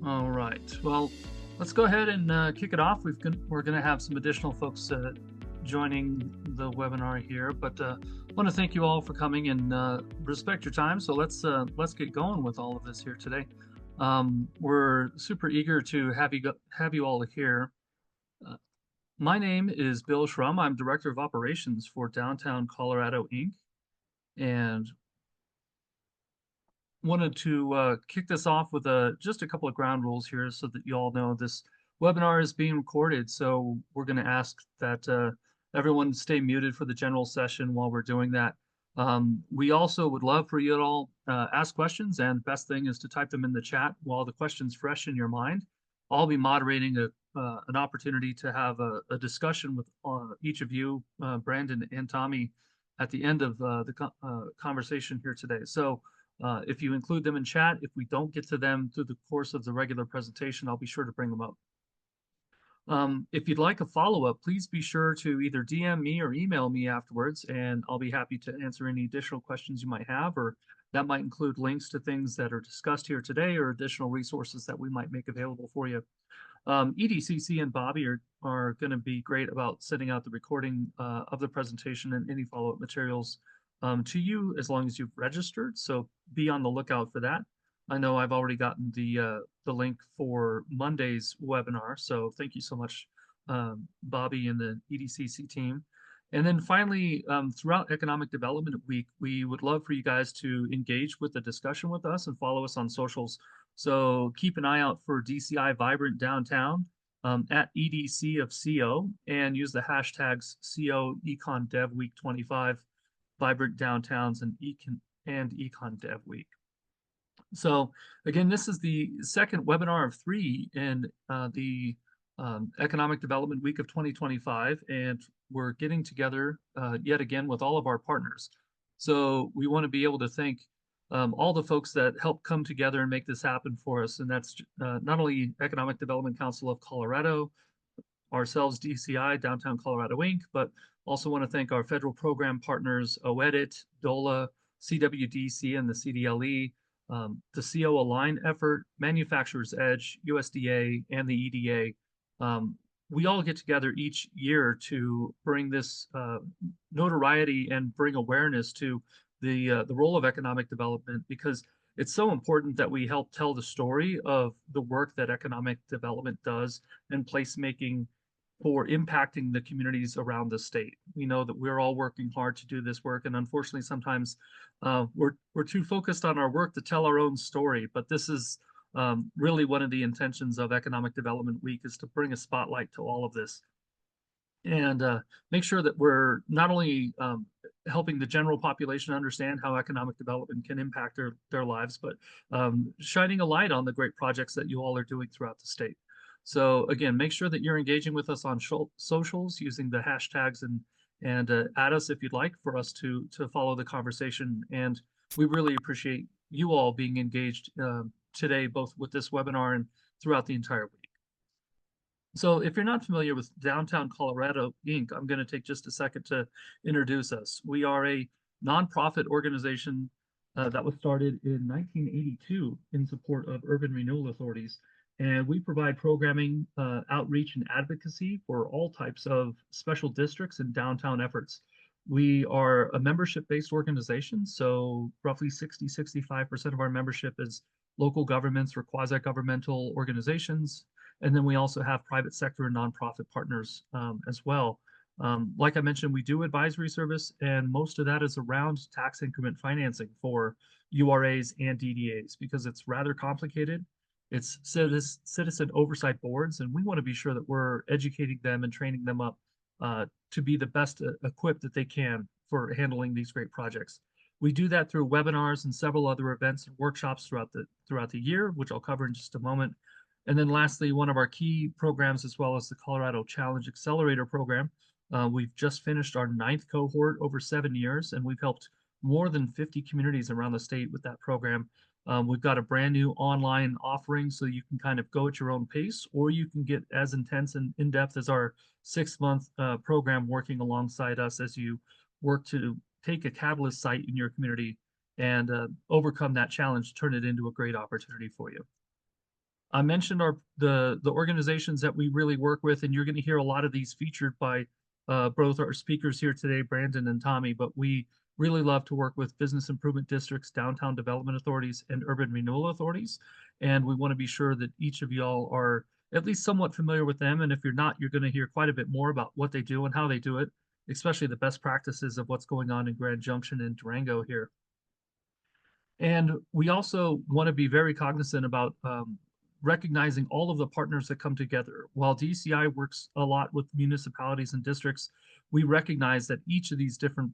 All right. Well, let's go ahead and kick it off. We're going to have some additional folks joining the webinar here, but I want to thank you all for coming and respect your time. So let's get going with all of this here today. We're super eager to have you all here. Uh, my name is Bill Schrum. I'm Director of Operations for Downtown Colorado Inc. And wanted to kick this off with just a couple of ground rules here so that you all know this webinar is being recorded. So we're going to ask that everyone stay muted for the general session while we're doing that. We also would love for you to all ask questions, and best thing is to type them in the chat while the question's fresh in your mind. I'll be moderating an opportunity to have a discussion with each of you, Brandon and Tommy, at the end of the conversation here today. So if you include them in chat, if we don't get to them through the course of the regular presentation, I'll be sure to bring them up. If you'd like a follow-up, please be sure to either DM me or email me afterwards, and I'll be happy to answer any additional questions you might have, or that might include links to things that are discussed here today or additional resources that we might make available for you. EDCC and Bobby are going to be great about sending out the recording of the presentation and any follow-up materials to you as long as you've registered. So be on the lookout for that. I know I've already gotten the link for Monday's webinar, so thank you so much, Bobby and the EDCC team. And then finally, throughout Economic Development Week, we would love for you guys to engage with the discussion with us and follow us on socials. So keep an eye out for DCI Vibrant Downtown at EDC of CO, and use the hashtags CO Econ Dev Week 25, Vibrant Downtowns, and Econ Dev Week. So again, this is the second webinar of 3 in the Economic Development Week of 2025, and we're getting together yet again with all of our partners. So we want to be able to thank all the folks that help come together and make this happen for us. And that's not only Economic Development Council of Colorado, ourselves, DCI, Downtown Colorado Inc., but also want to thank our federal program partners, OEDIT, DOLA, CWDC, and the CDLE, the CO Align effort, Manufacturers Edge, USDA, and the EDA. We all get together each year to bring this notoriety and bring awareness to the role of economic development, because it's so important that we help tell the story of the work that economic development does and placemaking for impacting the communities around the state. We know that we're all working hard to do this work, and unfortunately, sometimes we're too focused on our work to tell our own story. But this is really one of the intentions of Economic Development Week, is to bring a spotlight to all of this and make sure that we're not only helping the general population understand how economic development can impact their lives, but shining a light on the great projects that you all are doing throughout the state. So again, make sure that you're engaging with us on socials using the hashtags, and add us if you'd like for us to follow the conversation. And we really appreciate you all being engaged today, both with this webinar and throughout the entire week. So if you're not familiar with Downtown Colorado Inc., I'm going to take just a second to introduce us. We are a nonprofit organization that was started in 1982 in support of urban renewal authorities. And we provide programming, outreach, and advocacy for all types of special districts and downtown efforts. We are a membership-based organization, so roughly 65% of our membership is local governments or quasi-governmental organizations. And then we also have private sector and nonprofit partners as well. Like I mentioned, we do advisory service, and most of that is around tax increment financing for URAs and DDAs, because it's rather complicated. It's citizen oversight boards, and we want to be sure that we're educating them and training them up to be the best equipped that they can for handling these great projects. We do that through webinars and several other events and workshops throughout the year, which I'll cover in just a moment. And then lastly, one of our key programs, as well as the Colorado Challenge Accelerator program. We've just finished our 9th cohort over 7 years, and we've helped more than 50 communities around the state with that program. We've got a brand new online offering, so you can kind of go at your own pace, or you can get as intense and in-depth as our 6-month program, working alongside us as you work to take a catalyst site in your community and overcome that challenge, turn it into a great opportunity for you. I mentioned the organizations that we really work with, and you're going to hear a lot of these featured by both our speakers here today, Brandon and Tommy. But we really love to work with business improvement districts, downtown development authorities, and urban renewal authorities. And we want to be sure that each of y'all are at least somewhat familiar with them. And if you're not, you're going to hear quite a bit more about what they do and how they do it, especially the best practices of what's going on in Grand Junction and Durango here. And we also want to be very cognizant about recognizing all of the partners that come together. While DCI works a lot with municipalities and districts, we recognize that each of these different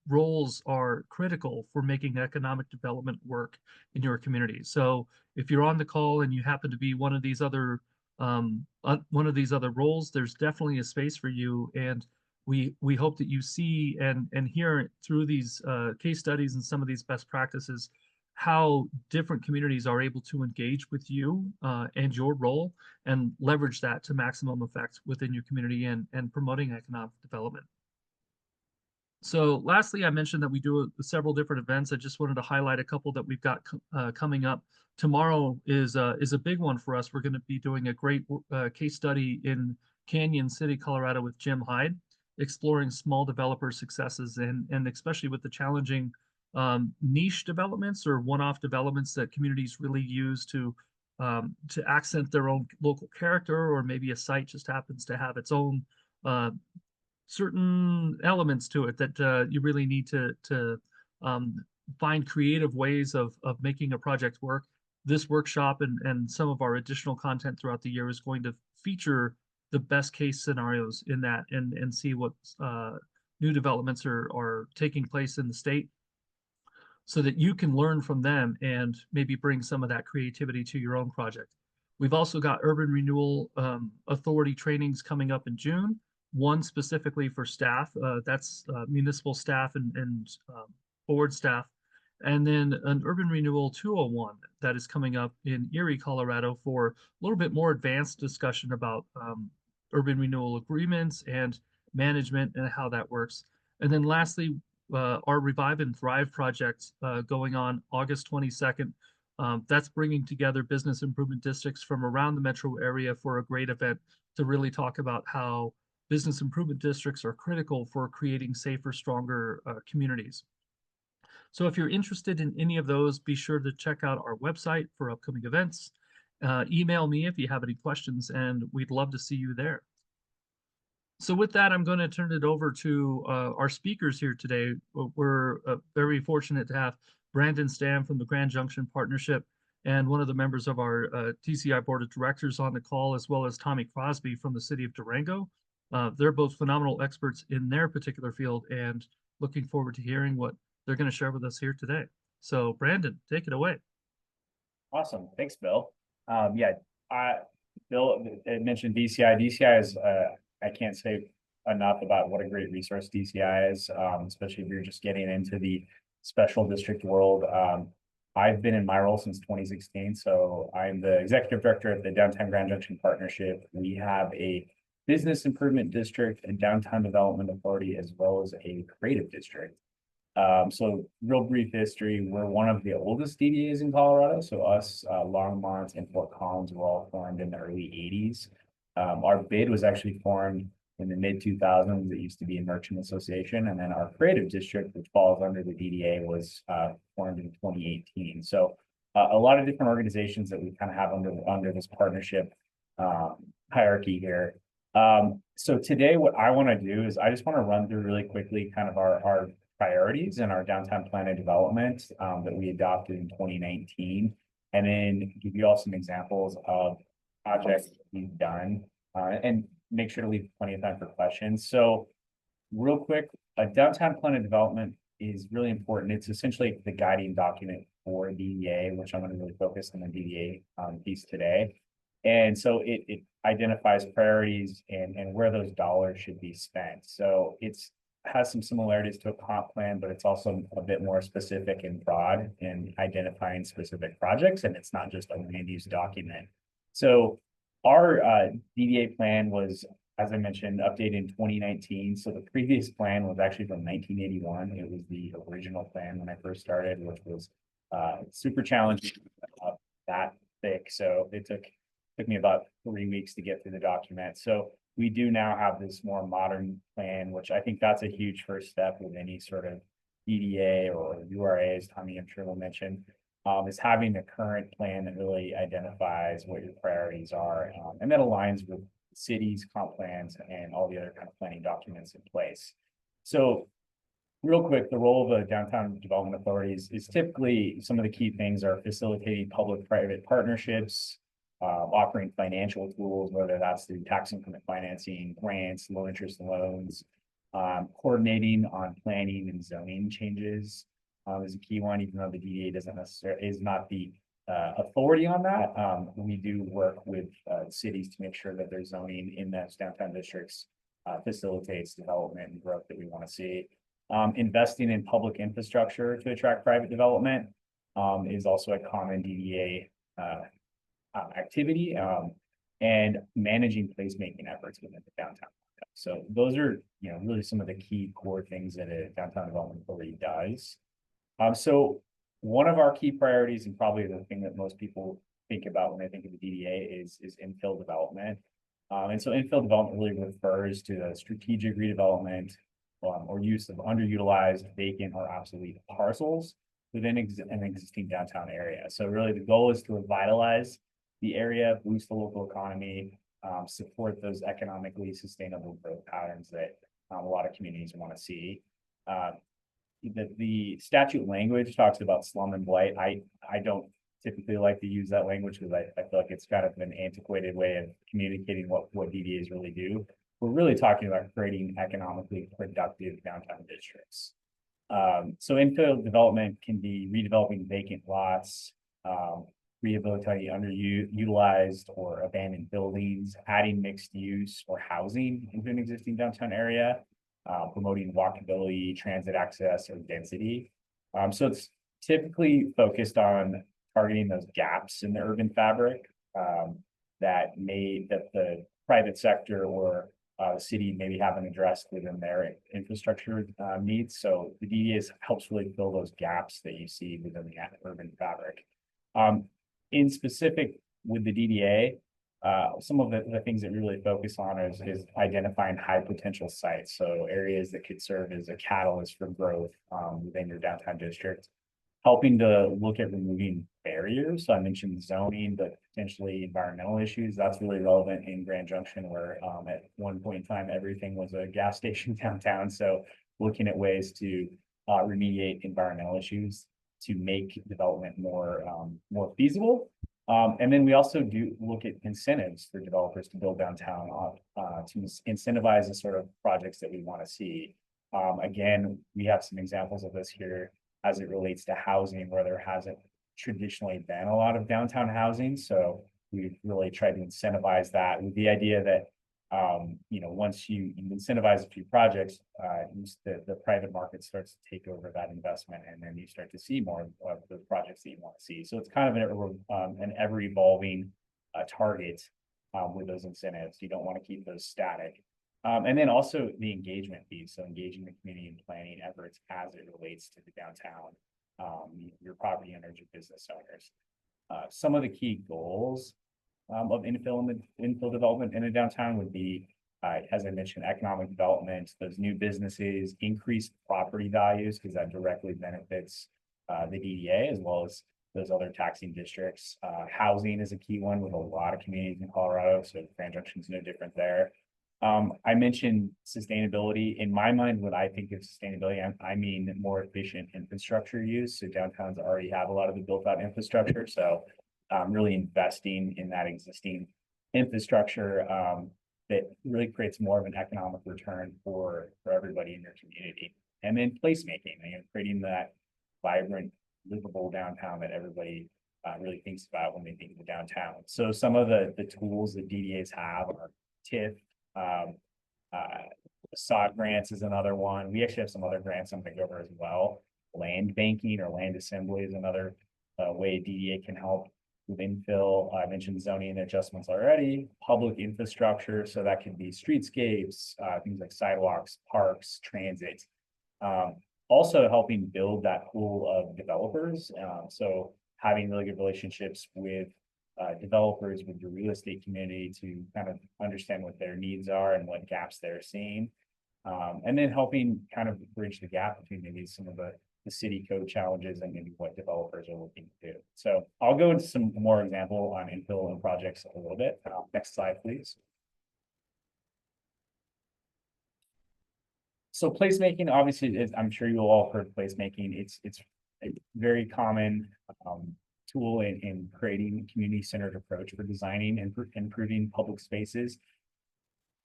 roles are critical for making economic development work in your community. So if you're on the call and you happen to be one of these other roles, there's definitely a space for you. And we hope that you see and hear through these case studies and some of these best practices how different communities are able to engage with you and your role and leverage that to maximum effect within your community and promoting economic development. So lastly, I mentioned that we do several different events. I just wanted to highlight a couple that we've got coming up. Tomorrow is a big one for us. We're going to be doing a great case study in Canyon City, Colorado with Jim Hyde, exploring small developer successes and especially with the challenging niche developments or one-off developments that communities really use to accent their own local character, or maybe a site just happens to have its own certain elements to it that you really need to find creative ways of making a project work. This workshop and some of our additional content throughout the year is going to feature the best case scenarios in that and see what new developments are taking place in the state so that you can learn from them and maybe bring some of that creativity to your own project. We've also got urban renewal authority trainings coming up in June, one specifically for staff, that's municipal staff and board staff, and then an urban renewal 201 that is coming up in Erie, Colorado for a little bit more advanced discussion about urban renewal agreements and management and how that works. And then lastly, our Revive and Thrive project going on August 22nd. That's bringing together business improvement districts from around the metro area for a great event to really talk about how business improvement districts are critical for creating safer, stronger communities. So if you're interested in any of those, be sure to check out our website for upcoming events. Email me if you have any questions, and we'd love to see you there. So with that, I'm going to turn it over to our speakers here today. We're very fortunate to have Brandon Stam from the Grand Junction Partnership and one of the members of our DCI Board of Directors on the call, as well as Tommy Crosby from the city of Durango. They're both phenomenal experts in their particular field and looking forward to hearing what they're going to share with us here today. So Brandon, take it away. Awesome. Thanks, Bill. Yeah, Bill mentioned DCI. DCI is, I can't say enough about what a great resource DCI is, especially if you're just getting into the special district world. I've been in my role since 2016, so I'm the executive director of the Downtown Grand Junction Partnership. We have a business improvement district, a downtown development authority, as well as a creative district. So real brief history, we're one of the oldest DDAs in Colorado. So us, Longmont and Fort Collins were all formed in the early 80s. Our bid was actually formed in the mid 2000s. It used to be a merchant association. And then our creative district, which falls under the DDA, was formed in 2018. So a lot of different organizations that we kind of have under this partnership hierarchy here. So today what I want to do is I just want to run through really quickly kind of our priorities in our downtown plan of development that we adopted in 2019, and then give you all some examples of projects we've done and make sure to leave plenty of time for questions. So real quick, a downtown plan of development is really important. It's essentially the guiding document for DDA, which I'm going to really focus on the DDA piece today. And so it identifies priorities and where those dollars should be spent. So it's has some similarities to a comp plan, but it's also a bit more specific and broad in identifying specific projects, and it's not just a land use document. So our DDA plan was, as I mentioned, updated in 2019. So the previous plan was actually from 1981. It was the original plan when I first started, which was super challenging. That thick, so it took me about 3 weeks to get through the document. So we do now have this more modern plan, which I think that's a huge first step with any sort of EDA or URA, as Tommy I'm sure will mention, is having a current plan that really identifies what your priorities are, and that aligns with cities, comp plans, and all the other kind of planning documents in place. So real quick, the role of a downtown development authority is typically some of the key things are facilitating public-private partnerships, offering financial tools, whether that's through tax increment financing, grants, low interest loans, coordinating on planning and zoning changes is a key one, even though the DDA doesn't necessarily is not the authority on that. We do work with cities to make sure that their zoning in those downtown districts facilitates development and growth that we want to see. Investing in public infrastructure to attract private development is also a common DDA activity, and managing placemaking efforts within the downtown. So those are, really some of the key core things that a downtown development authority does. So one of our key priorities, and probably the thing that most people think about when they think of the DDA, is infill development. And so infill development really refers to the strategic redevelopment or use of underutilized, vacant, or obsolete parcels within an existing downtown area. So really the goal is to revitalize the area, boost the local economy, support those economically sustainable growth patterns that a lot of communities want to see. The statute language talks about slum and blight. I don't typically like to use that language because I feel like it's kind of an antiquated way of communicating what DDAs really do. We're really talking about creating economically productive downtown districts. So infill development can be redeveloping vacant lots, rehabilitating underutilized or abandoned buildings, adding mixed use or housing into an existing downtown area, promoting walkability, transit access, or density. So it's typically focused on targeting those gaps in the urban fabric that the private sector or the city maybe haven't addressed within their infrastructure needs. So the DDA helps really fill those gaps that you see within the urban fabric. In specific with the DDA, some of the things that we really focus on is identifying high potential sites. So areas that could serve as a catalyst for growth within your downtown district, helping to look at removing barriers. So I mentioned zoning, but potentially environmental issues. That's really relevant in Grand Junction, where at one point in time, everything was a gas station downtown. So looking at ways to remediate environmental issues to make development more feasible. And then we also do look at incentives for developers to build downtown to incentivize the sort of projects that we want to see. Again, we have some examples of this here as it relates to housing, where there hasn't traditionally been a lot of downtown housing. So we've really tried to incentivize that with the idea that, once you incentivize a few projects, the private market starts to take over that investment, and then you start to see more of the projects that you want to see. So it's kind of an ever evolving target with those incentives. You don't want to keep those static. And then also the engagement piece, so engaging the community in planning efforts as it relates to the downtown, your property owners, your business owners. Some of the key goals of infill development in a downtown would be, as I mentioned, economic development, those new businesses, increased property values, because that directly benefits the DDA as well as those other taxing districts. Housing is a key one with a lot of communities in Colorado, so Grand Junction is no different there. I mentioned sustainability. In my mind, when I think of sustainability, I mean more efficient infrastructure use. So downtowns already have a lot of the built out infrastructure. So really investing in that existing infrastructure that really creates more of an economic return for everybody in your community. And then placemaking, creating that vibrant, livable downtown that everybody really thinks about when they think of the downtown. So some of the tools that DDAs have are TIF, SOD grants is another one. We actually have some other grants I'm going to go over as well. Land banking or land assembly is another way DDA can help with infill. I mentioned zoning adjustments already. Public infrastructure, so that could be streetscapes, things like sidewalks, parks, transit. Also helping build that pool of developers. So having really good relationships with developers, with your real estate community to kind of understand what their needs are and what gaps they're seeing. And then helping kind of bridge the gap between maybe some of the city code challenges and maybe what developers are looking to do. So I'll go into some more example on infill and projects a little bit. Next slide, please. So placemaking, obviously, I'm sure you all heard placemaking. It's a very common tool in creating a community-centered approach for designing and improving public spaces.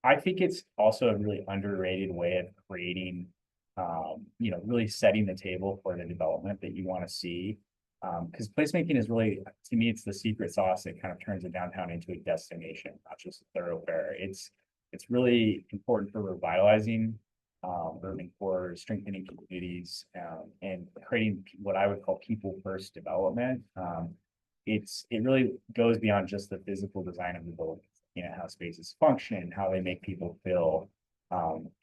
I think it's also a really underrated way of creating, really setting the table for the development that you want to see. Because placemaking is really, to me, it's the secret sauce that kind of turns a downtown into a destination, not just a thoroughfare. It's really important for revitalizing urban core, strengthening communities, and creating what I would call people first development. It really goes beyond just the physical design of the buildings, how spaces function, how they make people feel.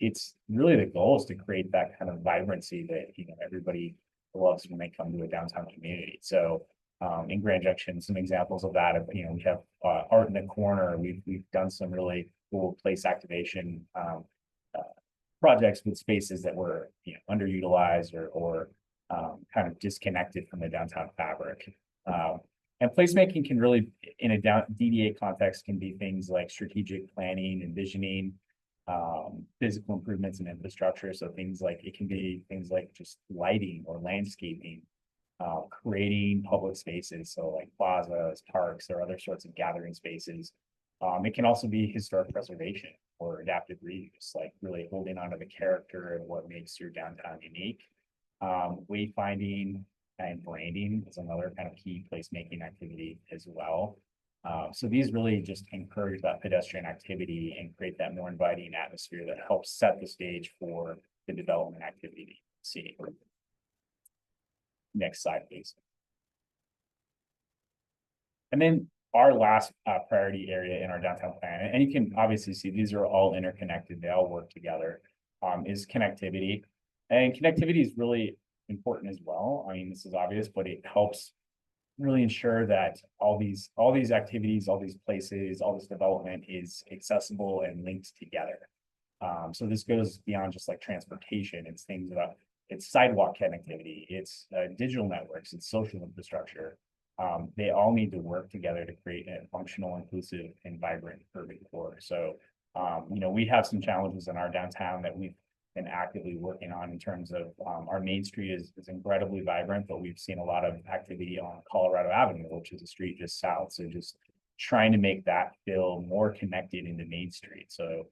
It's really the goal is to create that kind of vibrancy that everybody loves when they come to a downtown community. So in Grand Junction, some examples of that, we have art in the corner. We've done some really cool place activation projects with spaces that were underutilized or kind of disconnected from the downtown fabric. And placemaking can really, in a DDA context, can be things like strategic planning, envisioning, physical improvements in infrastructure. So it can be things like just lighting or landscaping, creating public spaces. So like plazas, parks, or other sorts of gathering spaces. It can also be historic preservation or adaptive reuse, like really holding on to the character and what makes your downtown unique. Wayfinding and branding is another kind of key placemaking activity as well. So these really just encourage that pedestrian activity and create that more inviting atmosphere that helps set the stage for the development activity that you see. Next slide, please. And then our last priority area in our downtown plan, and you can obviously see these are all interconnected, they all work together, is connectivity. And connectivity is really important as well. I mean, this is obvious, but it helps really ensure that all these activities, all these places, all this development is accessible and linked together. So this goes beyond just like transportation. It's things about it's sidewalk connectivity, it's digital networks, it's social infrastructure. They all need to work together to create a functional, inclusive, and vibrant urban core. So, we have some challenges in our downtown that we've been actively working on in terms of our main street is incredibly vibrant, but we've seen a lot of activity on Colorado Avenue, which is a street just south. So just trying to make that feel more connected into Main Street. So,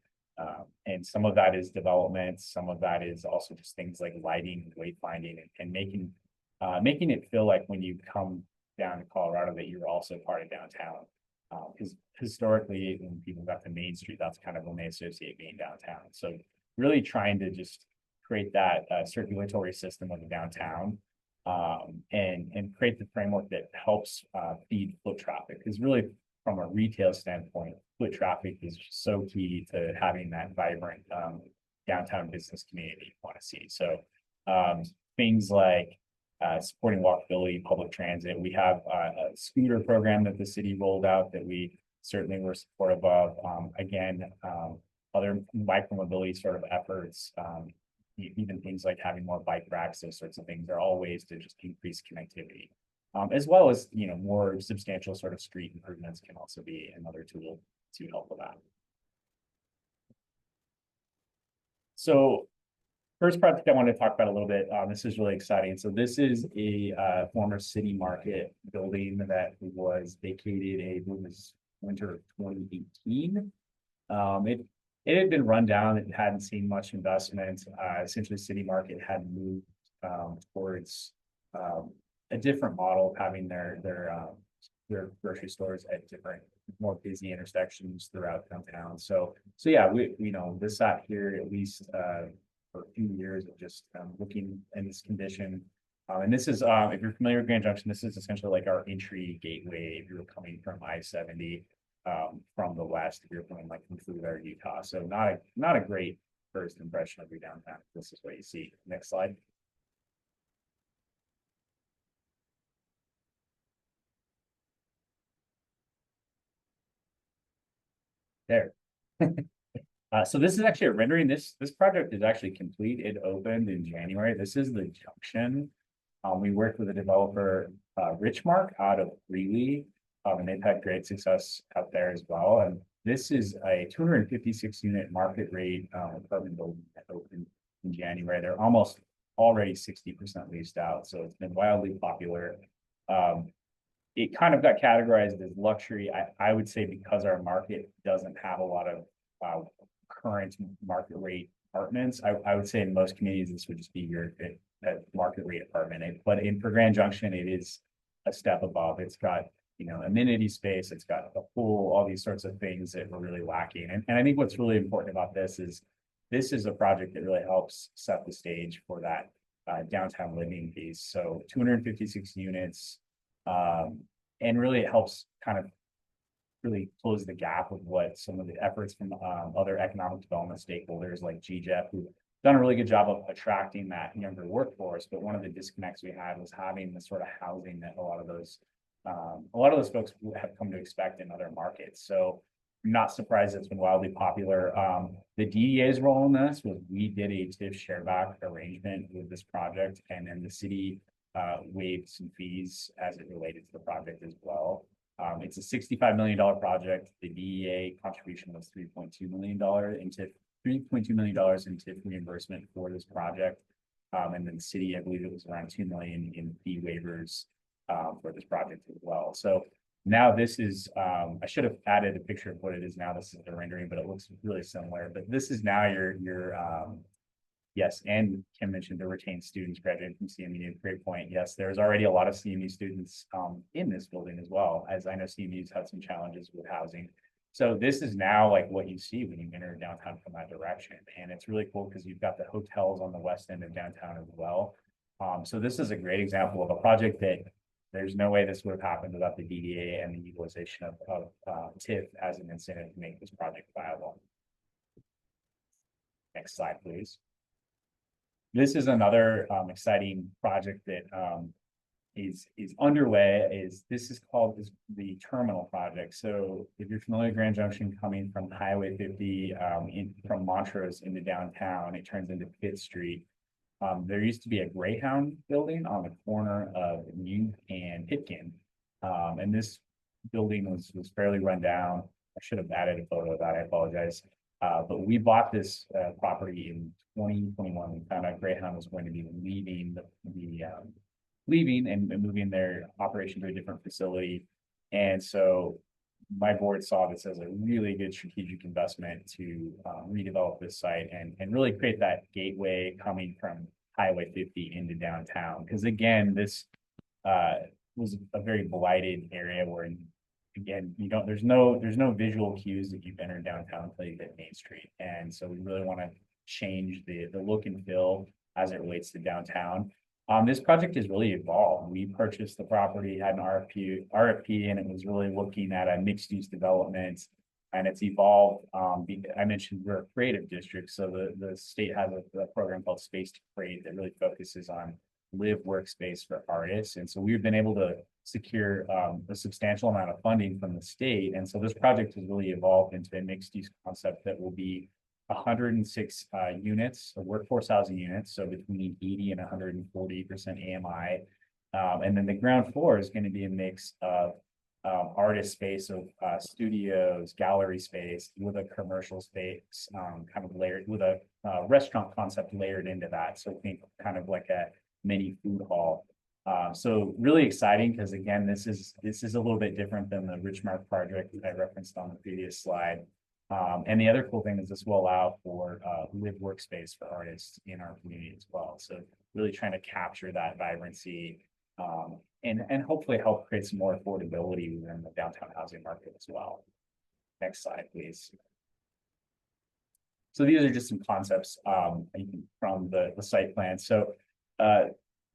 and some of that is development, some of that is also just things like lighting, wayfinding, and making it feel like when you come down to Colorado that you're also part of downtown. Because historically, when people got to Main Street, that's kind of when they associate being downtown. So really trying to just create that circulatory system of the downtown and create the framework that helps feed foot traffic. Because really, from a retail standpoint, foot traffic is so key to having that vibrant downtown business community you want to see. So things like supporting walkability, public transit. We have a scooter program that the city rolled out that we certainly were supportive of. Other micromobility sort of efforts, even things like having more bike racks, those sorts of things are all ways to just increase connectivity. As well as, more substantial sort of street improvements can also be another tool to help with that. So first project I wanted to talk about a little bit, this is really exciting. So this is a former city market building that was vacated, it was winter of 2018. It had been run down, it hadn't seen much investment. Essentially city market had moved towards a different model of having their grocery stores at different, more busy intersections throughout downtown. So yeah, we this sat here at least for a few years of just looking in this condition. And this is, if you're familiar with Grand Junction, this is essentially like our entry gateway if you're coming from I-70 from the west, if you're coming like from Florida, Utah. So not a great first impression of your downtown. This is what you see. Next slide. There. So this is actually a rendering. This project is actually complete. It opened in January. This is the junction. We worked with a developer, Richmark out of Greeley, and they've had great success out there as well. And this is a 256 unit market rate apartment building that opened in January. They're almost already 60% leased out, so it's been wildly popular. Um, it kind of got categorized as luxury. I would say because our market doesn't have a lot of current market rate apartments. I would say in most communities, this would just be your market rate apartment. But for Grand Junction, it is a step above. It's got, amenity space, it's got a pool, all these sorts of things that were really lacking. And I think what's really important about this is a project that really helps set the stage for that downtown living piece. So 256 units, and really it helps kind of really close the gap of what some of the efforts from other economic development stakeholders like GJEF, who've done a really good job of attracting that younger workforce. But one of the disconnects we had was having the sort of housing that a lot of those folks have come to expect in other markets. So I'm not surprised it's been wildly popular. The DEA's role in this was we did a TIF share back arrangement with this project, and then the city waived some fees as it related to the project as well. It's a $65 million project. The DEA contribution was $3.2 million into $3.2 million in TIF reimbursement for this project. And then the city, I believe it was around 2 million in fee waivers for this project as well. So now this is, I should have added a picture of what it is now. This is the rendering, but it looks really similar. But this is now your yes, and Kim mentioned the retained students graduating from CMU. Great point. Yes, there's already a lot of CMU students in this building as well, as I know CMU's had some challenges with housing. So this is now like what you see when you enter downtown from that direction. And it's really cool because you've got the hotels on the west end of downtown as well. So this is a great example of a project that there's no way this would have happened without the DDA and the utilization of TIF as an incentive to make this project viable. Next slide, please. This is another exciting project that is underway. This is called the terminal project. So if you're familiar with Grand Junction coming from Highway 50 from Montrose into downtown, it turns into Pitt Street. There used to be a Greyhound building on the corner of Union and Pitkin. And this building was fairly run down. I should have added a photo of that. I apologize. But we bought this property in 2021. We found out Greyhound was going to be leaving and moving their operation to a different facility. And so my board saw this as a really good strategic investment to redevelop this site and really create that gateway coming from Highway 50 into downtown. Because again, this was a very blighted area where again, there's no visual cues that you've entered downtown until you hit Main Street. And so we really want to change the look and feel as it relates to downtown. This project has really evolved. We purchased the property, had an RFP, and it was really looking at a mixed use development, and it's evolved. I mentioned we're a creative district, so the state has a program called Space to Create that really focuses on live workspace for artists. And so we've been able to secure a substantial amount of funding from the state. And so this project has really evolved into a mixed use concept that will be 106 units, workforce housing units, so between 80 and 140% AMI. And then the ground floor is going to be a mix of artist space, of studios, gallery space with a commercial space, kind of layered with a restaurant concept layered into that. So think kind of like a mini food hall. So really exciting because again, this is a little bit different than the Richmark project that I referenced on the previous slide. And the other cool thing is this will allow for live workspace for artists in our community as well. So really trying to capture that vibrancy and hopefully help create some more affordability within the downtown housing market as well. Next slide, please. So these are just some concepts from the site plan. So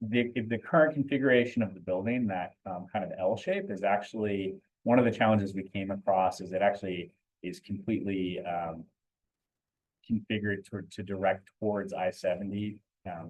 the current configuration of the building, that kind of L shape, is actually one of the challenges we came across. Is it actually is completely configured to direct towards I-70,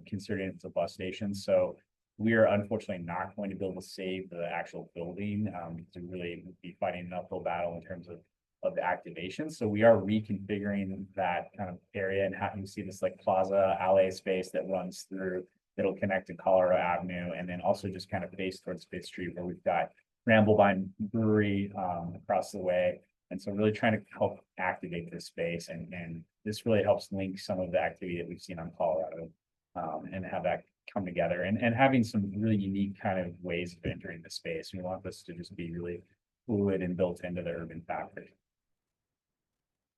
considering it's a bus station. So we are unfortunately not going to be able to save the actual building to really be fighting an uphill battle in terms of of the activation. So we are reconfiguring that kind of area and how you see this like plaza alley space that runs through, that'll connect to Colorado Avenue, and then also just kind of face towards Fifth Street where we've got Ramblebine Brewery across the way. And so really trying to help activate this space, and this really helps link some of the activity that we've seen on Colorado, and have that come together, and having some really unique kind of ways of entering the space. We want this to just be really fluid and built into the urban fabric.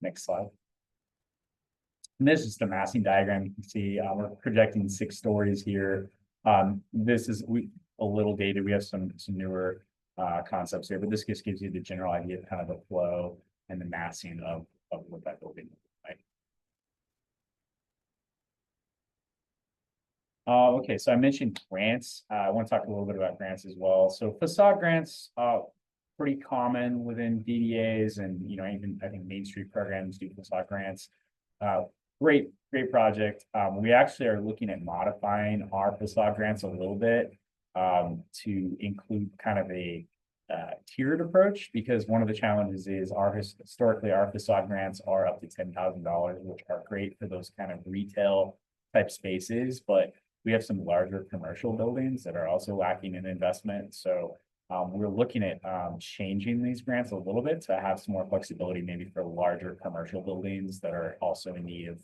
Next slide. And this is the massing diagram. You can see we're projecting 6 stories here. This is a little dated. We have some newer concepts here, but this just gives you the general idea of kind of the flow and the massing of what that building looks like. Okay, so I mentioned grants. I want to talk a little bit about grants as well. So facade grants, pretty common within DDAs, and even I think Main Street programs do facade grants. Great project. We actually are looking at modifying our facade grants a little bit to include kind of a tiered approach, because one of the challenges is historically our facade grants are up to $10,000, which are great for those kind of retail type spaces, but we have some larger commercial buildings that are also lacking in investment. So we're looking at changing these grants a little bit to have some more flexibility, maybe for larger commercial buildings that are also in need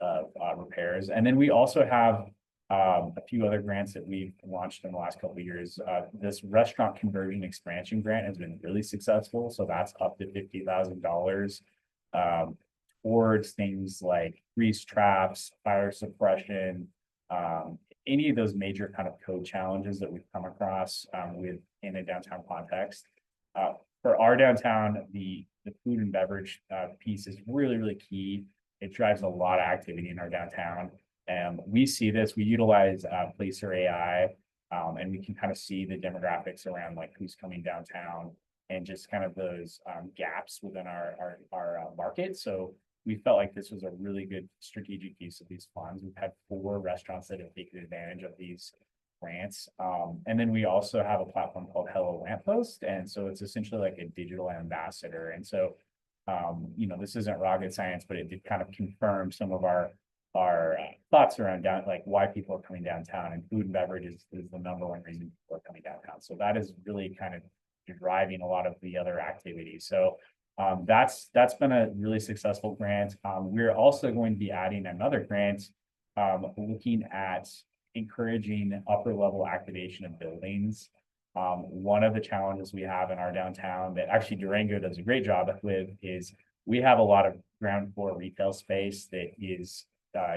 of repairs. And then we also have a few other grants that we've launched in the last couple of years. This restaurant conversion expansion grant has been really successful. So that's up to $50,000 towards things like grease traps, fire suppression, any of those major kind of code challenges that we've come across in a downtown context. For our downtown, the food and beverage piece is really key. It drives a lot of activity in our downtown. And we see this, we utilize Placer AI, and we can kind of see the demographics around like who's coming downtown and just kind of those gaps within our market. So we felt like this was a really good strategic use of these funds. We've had 4 restaurants that have taken advantage of these grants. And then we also have a platform called Hello Lamppost. And so it's essentially like a digital ambassador. And so, this isn't rocket science, but it did kind of confirm some of our thoughts around like why people are coming downtown, and food and beverage is the #1 reason people are coming downtown. So that is really kind of driving a lot of the other activities. So that's been a really successful grant. We're also going to be adding another grant, looking at encouraging upper level activation of buildings. One of the challenges we have in our downtown that actually Durango does a great job with is we have a lot of ground floor retail space that is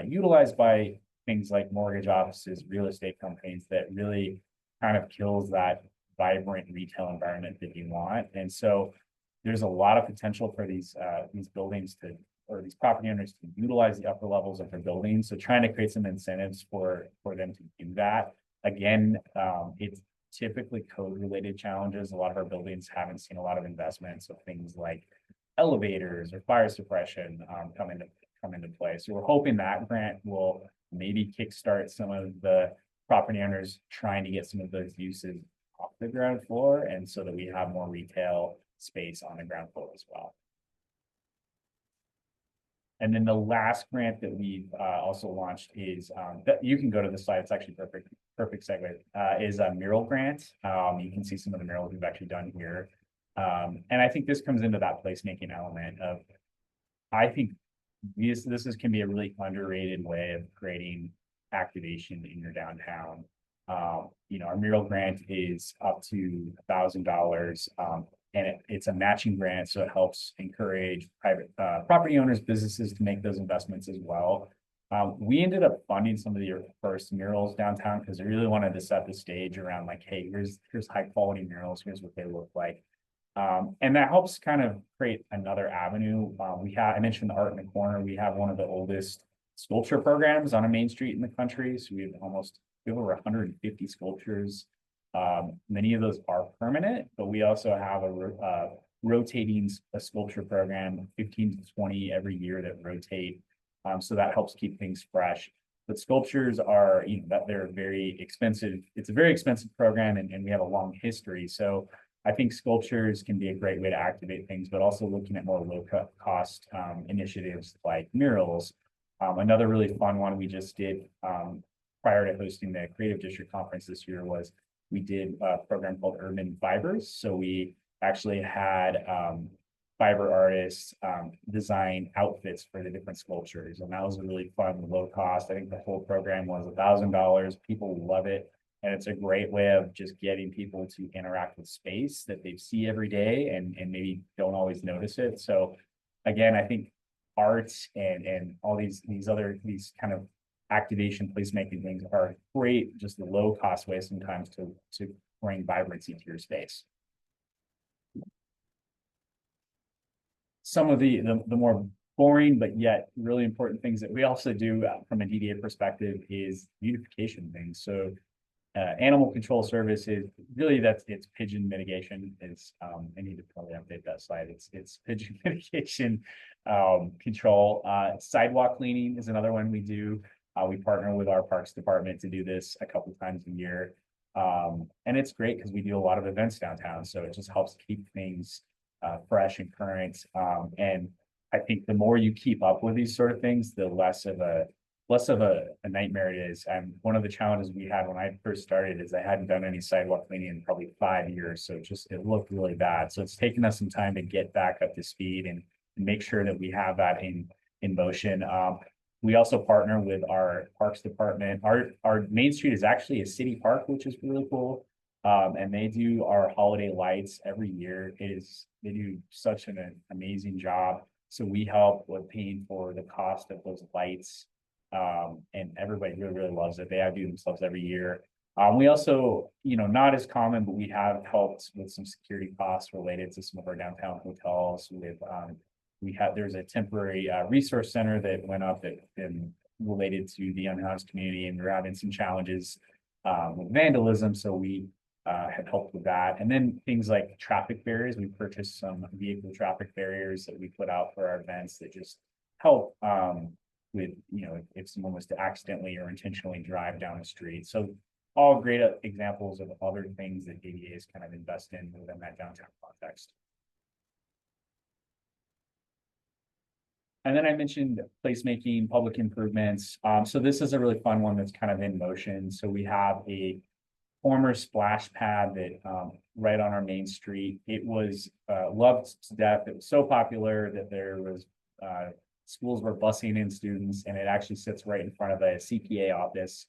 utilized by things like mortgage offices, real estate companies, that really kind of kills that vibrant retail environment that you want. And so there's a lot of potential for these buildings or these property owners to utilize the upper levels of their buildings. So trying to create some incentives for them to do that. Again, it's typically code related challenges. A lot of our buildings haven't seen a lot of investment. So things like elevators or fire suppression come into play. So we're hoping that grant will maybe kickstart some of the property owners trying to get some of those uses off the ground floor, and so that we have more retail space on the ground floor as well. And then the last grant that we've also launched is that you can go to the slide. It's actually perfect segue. Is a mural grant. You can see some of the murals we've actually done here, and I think this comes into that placemaking element of. I think this can be a really underrated way of creating activation in your downtown. Our mural grant is up to $1,000. And it's a matching grant, so it helps encourage private property owners, businesses to make those investments as well. We ended up funding some of the first murals downtown because we really wanted to set the stage around like, hey, here's high quality murals, here's what they look like. And that helps kind of create another avenue. I mentioned the Art in the Corner. We have one of the oldest sculpture programs on a main street in the country. So we have over 150 sculptures. Many of those are permanent, but we also have a rotating sculpture program, 15 to 20 every year that rotate. So that helps keep things fresh. But sculptures they're very expensive. It's a very expensive program, and we have a long history. So I think sculptures can be a great way to activate things, but also looking at more cost initiatives like murals. Another really fun one we just did prior to hosting the Creative District Conference this year was we did a program called Urban Fibers. So we actually had fiber artists design outfits for the different sculptures. And that was a really fun, low cost. I think the whole program was $1,000. People love it. And it's a great way of just getting people to interact with space that they see every day and maybe don't always notice it. So again, I think arts and all these kind of activation placemaking things are great, just the low cost way sometimes to bring vibrancy to your space. Some of the more boring but yet really important things that we also do from a DDA perspective is beautification things. So animal control services, really it's pigeon mitigation. It's I need to probably update that slide. It's pigeon mitigation control. Sidewalk cleaning is another one we do. We partner with our parks department to do this a couple times a year. And it's great because we do a lot of events downtown. So it just helps keep things fresh and current. And I think the more you keep up with these sort of things, the less of a nightmare it is. And one of the challenges we had when I first started is I hadn't done any sidewalk cleaning in probably 5 years. So it looked really bad. So it's taken us some time to get back up to speed and make sure that we have that in motion. We also partner with our parks department. Our Main Street is actually a city park, which is really cool. And they do our holiday lights every year. They do such an amazing job. So we help with paying for the cost of those lights. And everybody really loves it. They outdo themselves every year. We also, not as common, but we have helped with some security costs related to some of our downtown hotels. There's a temporary resource center that went up that been related to the unhoused community, and we're having some challenges with vandalism. So we have helped with that. And then things like traffic barriers. We purchased some vehicle traffic barriers that we put out for our events that just help with, if someone was to accidentally or intentionally drive down the street. So all great examples of other things that DDAs kind of invest in within that downtown context. And then I mentioned placemaking, public improvements. So this is a really fun one that's kind of in motion. So we have a former splash pad that right on our main street. It was loved to death. It was so popular that there was schools were busing in students, and it actually sits right in front of a CPA office.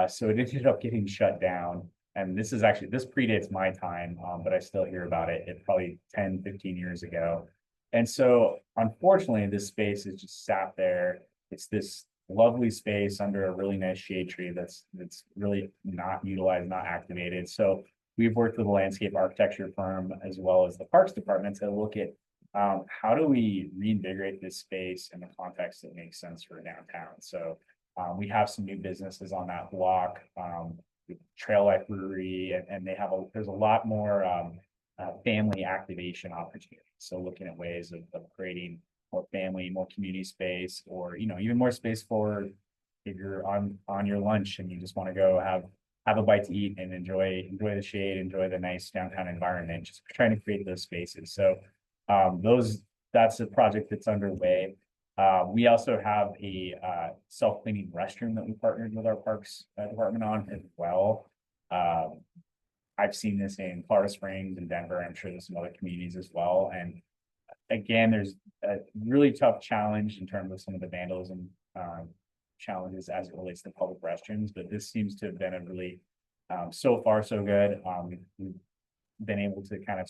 So it ended up getting shut down. And this predates my time, but I still hear about it. It probably 10, 15 years ago. And so unfortunately, this space is just sat there. It's this lovely space under a really nice shade tree that's really not utilized, not activated. So we've worked with a landscape architecture firm as well as the parks department to look at how do we reinvigorate this space in the context that makes sense for downtown. So we have some new businesses on that block, Trail Life Brewery, and there's a lot more family activation opportunities. So looking at ways of creating more family, more community space, or even more space for if you're on your lunch and you just want to go have a bite to eat and enjoy the shade, enjoy the nice downtown environment. Just trying to create those spaces. So that's a project that's underway. We also have a self-cleaning restroom that we partnered with our parks department on as well. I've seen this in Colorado Springs and Denver. I'm sure there's some other communities as well. And again, there's a really tough challenge in terms of some of the vandalism challenges as it relates to public restrooms. But this seems to have been a really, so far so good. We've been able to kind of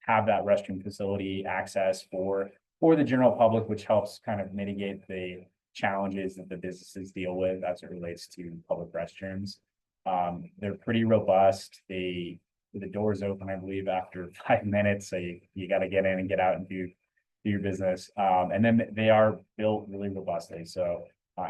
have that restroom facility access for the general public, which helps kind of mitigate the challenges that the businesses deal with as it relates to public restrooms. They're pretty robust. The doors open, I believe, after 5 minutes. So you got to get in and get out and do your business. And then they are built really robustly. So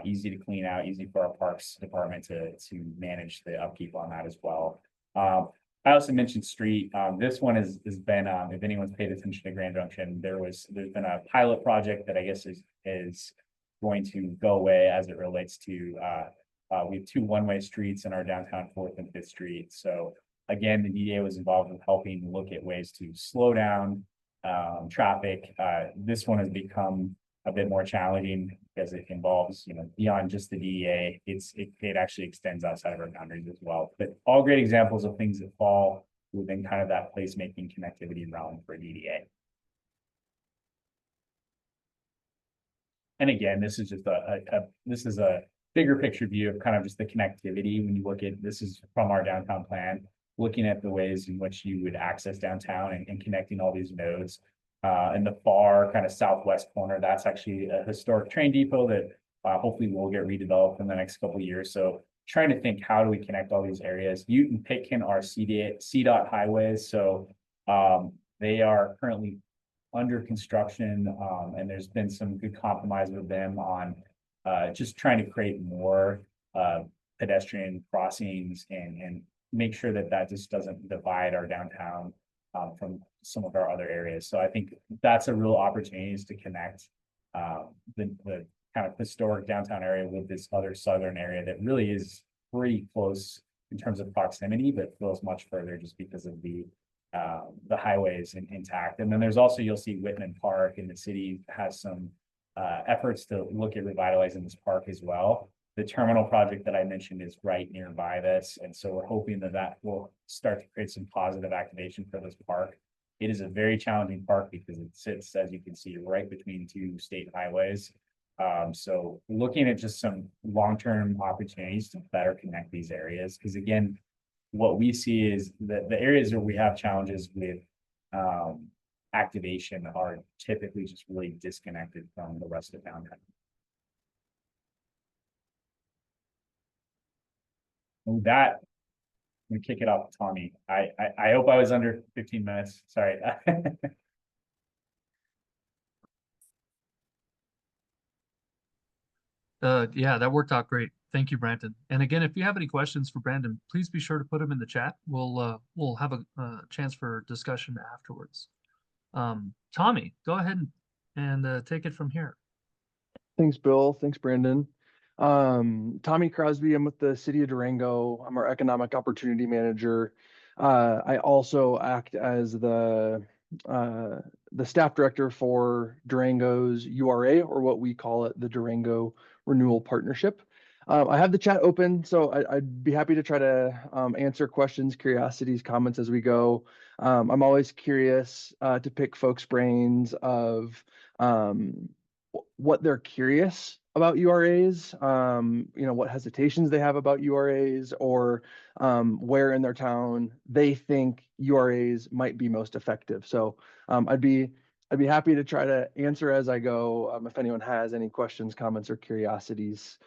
easy to clean out, easy for our parks department to manage the upkeep on that as well. I also mentioned street. This one has been, if anyone's paid attention to Grand Junction, there's been a pilot project that I guess is going to go away as it relates to we have two one-way streets in our downtown 4th and 5th Street. So again, the DDA was involved with helping look at ways to slow down traffic. This one has become a bit more challenging because it involves, beyond just the DDA, it actually extends outside of our boundaries as well. But all great examples of things that fall within kind of that placemaking connectivity realm for DDA. And again, this is just this is a bigger picture view of kind of just the connectivity. When you look at, this is from our downtown plan, looking at the ways in which you would access downtown and connecting all these nodes. In the far kind of southwest corner, that's actually a historic train depot that hopefully will get redeveloped in the next couple of years. So trying to think, how do we connect all these areas? Ute and Pitkin are CDOT highways. So they are currently under construction, and there's been some good compromise with them on just trying to create more pedestrian crossings and make sure that that just doesn't divide our downtown from some of our other areas. So I think that's a real opportunity, is to connect the kind of historic downtown area with this other southern area that really is pretty close in terms of proximity, but feels much further just because of the highways intact. And then there's also, you'll see Whitman Park, and the city has some efforts to look at revitalizing this park as well. The terminal project that I mentioned is right nearby this, and so we're hoping that that will start to create some positive activation for this park. It is a very challenging park because it sits, as you can see, right between two state highways. So looking at just some long-term opportunities to better connect these areas, because again, what we see is that the areas where we have challenges with activation are typically just really disconnected from the rest of downtown. With that, I'm gonna kick it off to Tommy. I hope I was under 15 minutes. Sorry. Yeah, that worked out great. Thank you, Brandon. And again, if you have any questions for Brandon, please be sure to put them in the chat. We'll have a chance for discussion afterwards. Tommy, go ahead and take it from here. Thanks, Bill. Thanks, Brandon. Tommy Crosby, I'm with the City of Durango. I'm our Economic Opportunity Manager. I also act as the staff director for Durango's URA, or what we call it, the Durango Renewal Partnership. I have the chat open, so I'd be happy to try to answer questions, curiosities, comments as we go. I'm always curious to pick folks' brains of what they're curious about URAs, what hesitations they have about URAs, or where in their town they think URAs might be most effective. So I'd be happy to try to answer as I go, if anyone has any questions, comments, or curiosities.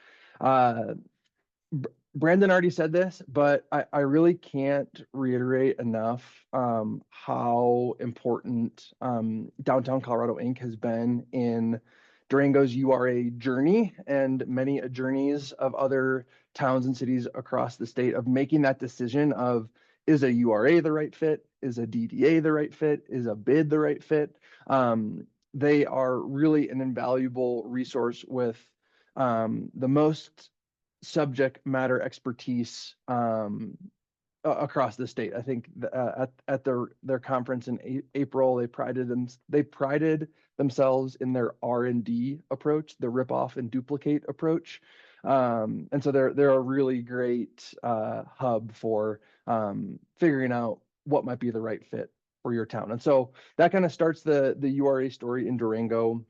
Brandon already said this, but I really can't reiterate enough how important Downtown Colorado Inc. has been in Durango's URA journey, and many journeys of other towns and cities across the state, of making that decision of, is a URA the right fit? Is a DDA the right fit? Is a bid the right fit? They are really an invaluable resource with the most subject matter expertise across the state. I think at their conference in April, they prided themselves in their R&D approach, the rip off and duplicate approach. And so they're a really great hub for figuring out what might be the right fit for your town. And so that kind of starts the URA story in Durango.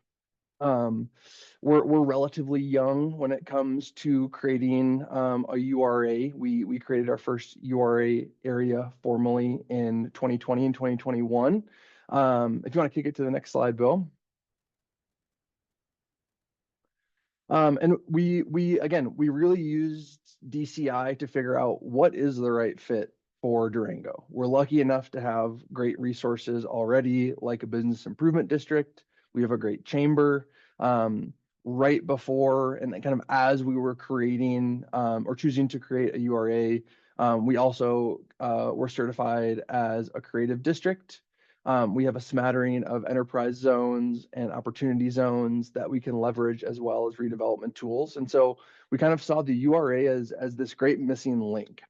We're relatively young when it comes to creating a URA. We created our first URA area formally in 2020 and 2021. If you want to kick it to the next slide, Bill. And we really used DCI to figure out what is the right fit for Durango. We're lucky enough to have great resources already, like a business improvement district. We have a great chamber. Right before and kind of as we were creating or choosing to create a URA, we also were certified as a creative district. We have a smattering of enterprise zones and opportunity zones that we can leverage, as well as redevelopment tools. And so we kind of saw the URA as this great missing link.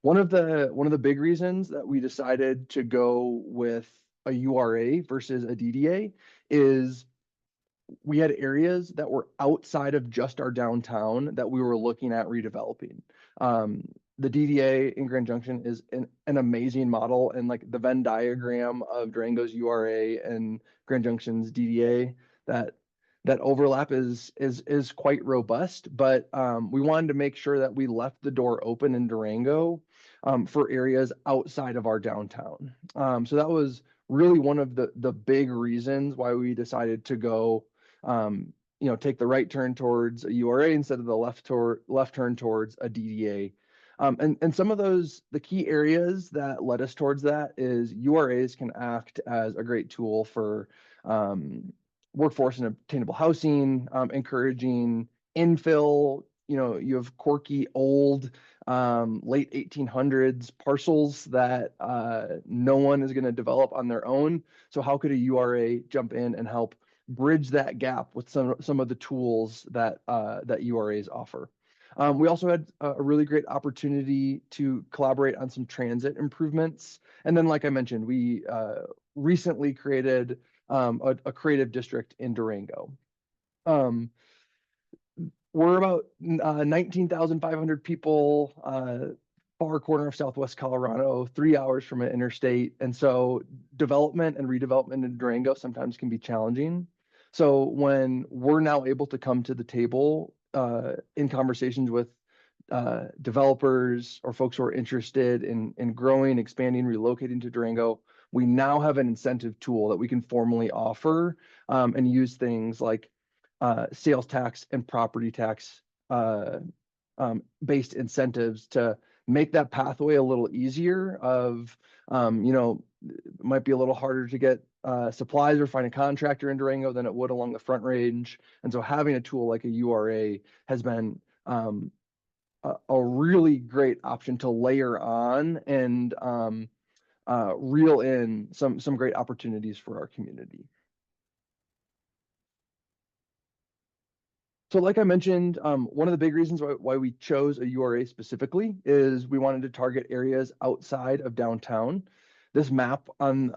One of the big reasons that we decided to go with a URA versus a DDA is we had areas that were outside of just our downtown that we were looking at redeveloping. The DDA in Grand Junction is an amazing model, and like the Venn diagram of Durango's URA and Grand Junction's DDA, that overlap is quite robust. But we wanted to make sure that we left the door open in Durango for areas outside of our downtown. So that was really one of the big reasons why we decided to go take the right turn towards a URA instead of the left turn towards a DDA. And some of the key areas that led us towards that is URAs can act as a great tool for workforce and obtainable housing, encouraging infill. You have quirky old late 1800s parcels that no one is going to develop on their own. So how could a URA jump in and help bridge that gap with some of the tools that URAs offer? We also had a really great opportunity to collaborate on some transit improvements. And then, like I mentioned, we recently created a creative district in Durango. We're about 19,500 people, far corner of Southwest Colorado, 3 hours from an interstate. And so development and redevelopment in Durango sometimes can be challenging. So when we're now able to come to the table in conversations with developers or folks who are interested in growing, expanding, relocating to Durango, we now have an incentive tool that we can formally offer and use things like sales tax and property tax based incentives to make that pathway a little easier of, it might be a little harder to get supplies or find a contractor in Durango than it would along the Front Range. And so having a tool like a URA has been a really great option to layer on and reel in some great opportunities for our community. So like I mentioned, one of the big reasons why we chose a URA specifically is we wanted to target areas outside of downtown. This map on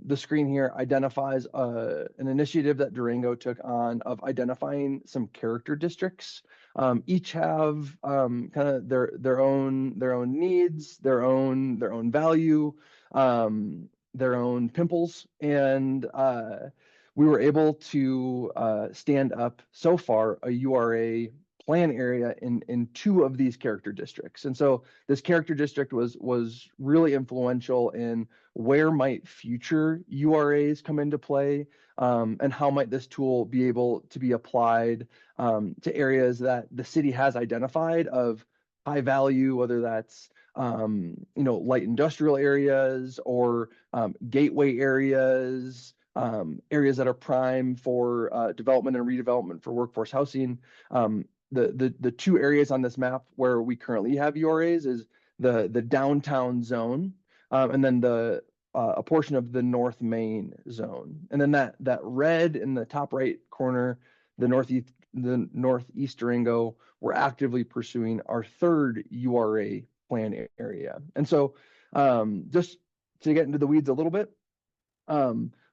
the screen here identifies an initiative that Durango took on of identifying some character districts. Each have kind of their own needs, their own value, their own pimples, and we were able to stand up so far a URA plan area in 2 of these character districts. And so this character district was really influential in where might future URAs come into play, and how might this tool be able to be applied to areas that the city has identified of high value, whether that's light industrial areas or gateway areas, areas that are prime for development and redevelopment for workforce housing. The 2 areas on this map where we currently have URAs is the downtown zone, and then a portion of the North Main zone. And then that red in the top right corner, the northeast Durango, we're actively pursuing our 3rd URA plan area. And so just to get into the weeds a little bit,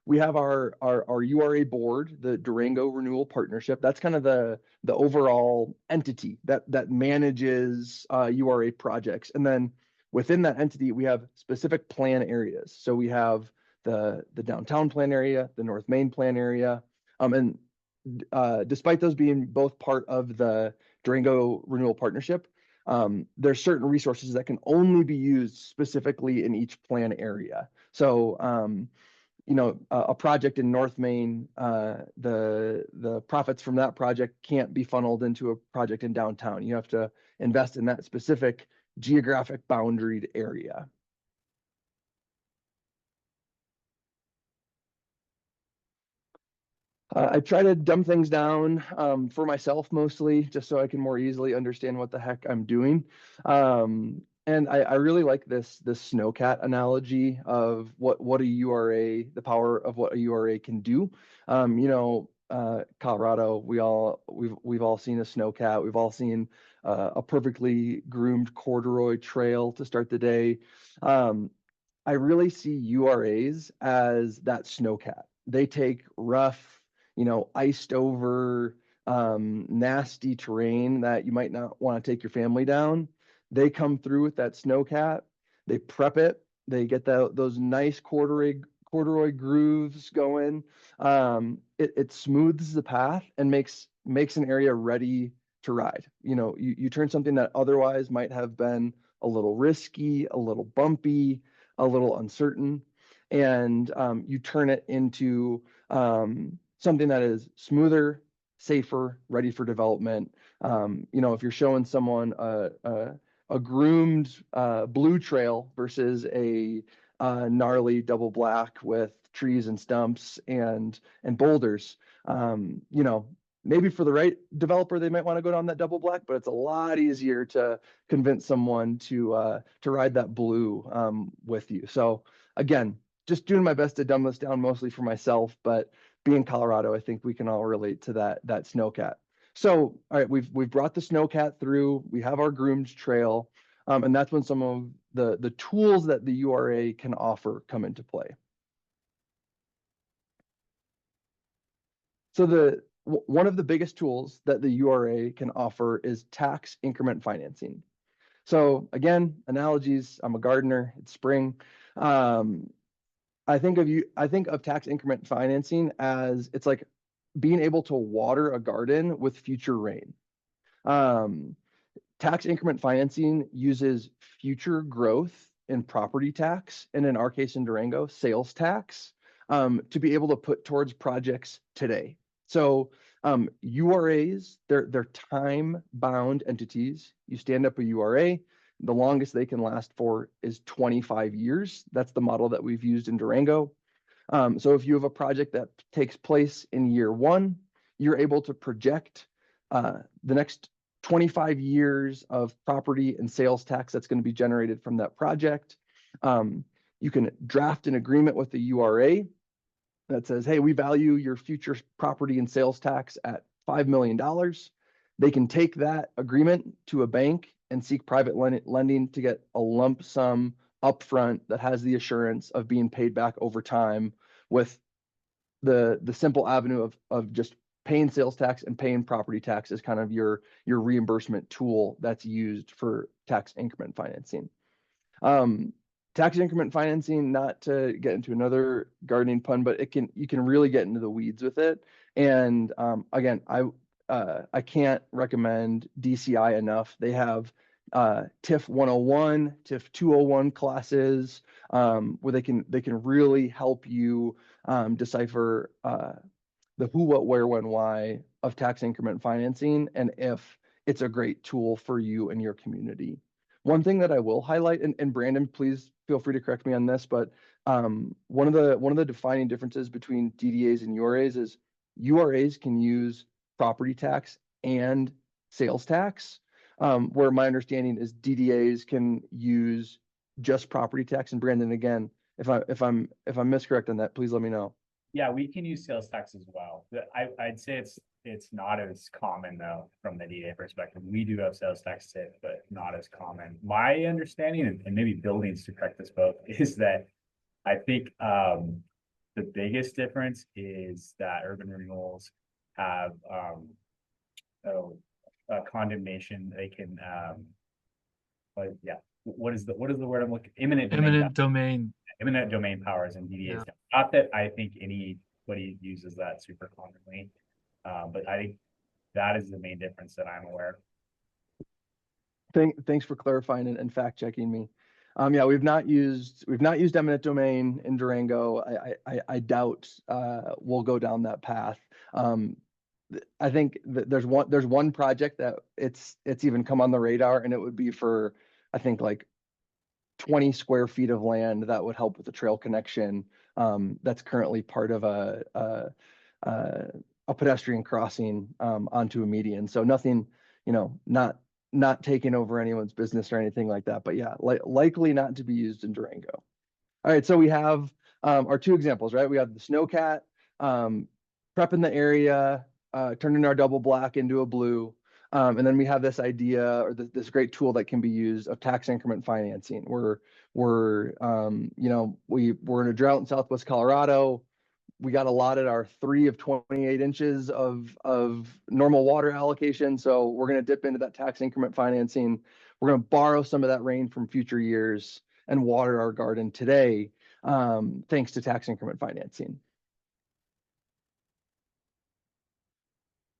we have our URA board, the Durango Renewal Partnership. That's kind of the overall entity that manages URA projects. And then within that entity, we have specific plan areas. So we have the downtown plan area, the North Main plan area. And despite those being both part of the Durango Renewal Partnership, there's certain resources that can only be used specifically in each plan area. So a project in North Main, the profits from that project can't be funneled into a project in downtown. You have to invest in that specific geographic boundaried area. I try to dumb things down for myself mostly, just so I can more easily understand what the heck I'm doing. And I really like this snowcat analogy of what a URA, the power of what a URA can do. Colorado, we've all seen a snowcat. We've all seen a perfectly groomed corduroy trail to start the day. I really see URAs as that snowcat. They take rough, iced over, nasty terrain that you might not want to take your family down. They come through with that snowcat. They prep it. They get those nice corduroy grooves going. It smooths the path and makes an area ready to ride. You turn something that otherwise might have been a little risky, a little bumpy, a little uncertain, and you turn it into something that is smoother, safer, ready for development. If you're showing someone a groomed blue trail versus a gnarly double black with trees and stumps and boulders, maybe for the right developer, they might want to go down that double black, but it's a lot easier to convince someone to ride that blue with you. So again, just doing my best to dumb this down mostly for myself, but being Colorado, I think we can all relate to that snowcat. So, all right, we've brought the snowcat through. We have our groomed trail, and that's when some of the tools that the URA can offer come into play. So one of the biggest tools that the URA can offer is tax increment financing. So again, analogies. I'm a gardener. It's spring. I think of tax increment financing as it's like being able to water a garden with future rain. Tax increment financing uses future growth in property tax, and in our case in Durango, sales tax, to be able to put towards projects today. So URAs, they're time-bound entities. You stand up a URA, the longest they can last for is 25 years. That's the model that we've used in Durango. So if you have a project that takes place in year one, you're able to project the next 25 years of property and sales tax that's going to be generated from that project. You can draft an agreement with the URA that says, hey, we value your future property and sales tax at $5 million. They can take that agreement to a bank and seek private lending to get a lump sum upfront that has the assurance of being paid back over time, with the simple avenue of just paying sales tax and paying property tax as kind of your reimbursement tool that's used for tax increment financing. Tax increment financing, not to get into another gardening pun, but you can really get into the weeds with it. And again, I can't recommend DCI enough. They have TIF 101, TIF 201 classes where they can really help you decipher the who, what, where, when, why of tax increment financing, and if it's a great tool for you and your community. One thing that I will highlight, and Brandon, please feel free to correct me on this, but one of the defining differences between DDAs and URAs is URAs can use property tax and sales tax, where my understanding is DDAs can use just property tax. And Brandon, again, if I'm miscorrect on that, please let me know. Yeah, we can use sales tax as well. I'd say it's not as common though from the DDA perspective. We do have sales tax too, but not as common. My understanding, and maybe buildings to correct this both, is that I think the biggest difference is that urban renewals have condemnation. They can but yeah, what is the word I'm looking? Imminent domain. Eminent domain powers and DDAs. Yeah. Not that I think anybody uses that super commonly, but I think that is the main difference that I'm aware of. Thanks for clarifying and fact checking me. Yeah, we've not used eminent domain in Durango. I doubt we'll go down that path. I think that there's one project that it's even come on the radar, and it would be for, I think, like 20 square feet of land that would help with the trail connection. That's currently part of a pedestrian crossing onto a median. So nothing, not taking over anyone's business or anything like that. But yeah, likely not to be used in Durango. All right, so we have our two examples, right? We have the snowcat, prepping the area, turning our double black into a blue. And then we have this idea or this great tool that can be used of tax increment financing. We're we're in a drought in Southwest Colorado. We got allotted our 3 of 28 inches of normal water allocation. So we're going to dip into that tax increment financing. We're going to borrow some of that rain from future years and water our garden today, thanks to tax increment financing.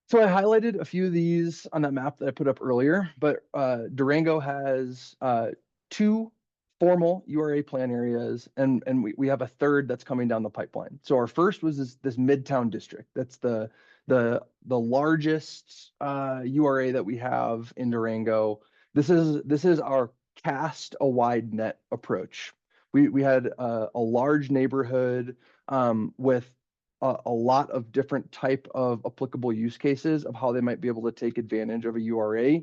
So I highlighted a few of these on that map that I put up earlier, but Durango has 2 formal URA plan areas, and we have a third that's coming down the pipeline. So our first was this Midtown district. That's the largest URA that we have in Durango. This is our cast a wide net approach. We had a large neighborhood with a lot of different type of applicable use cases of how they might be able to take advantage of a URA.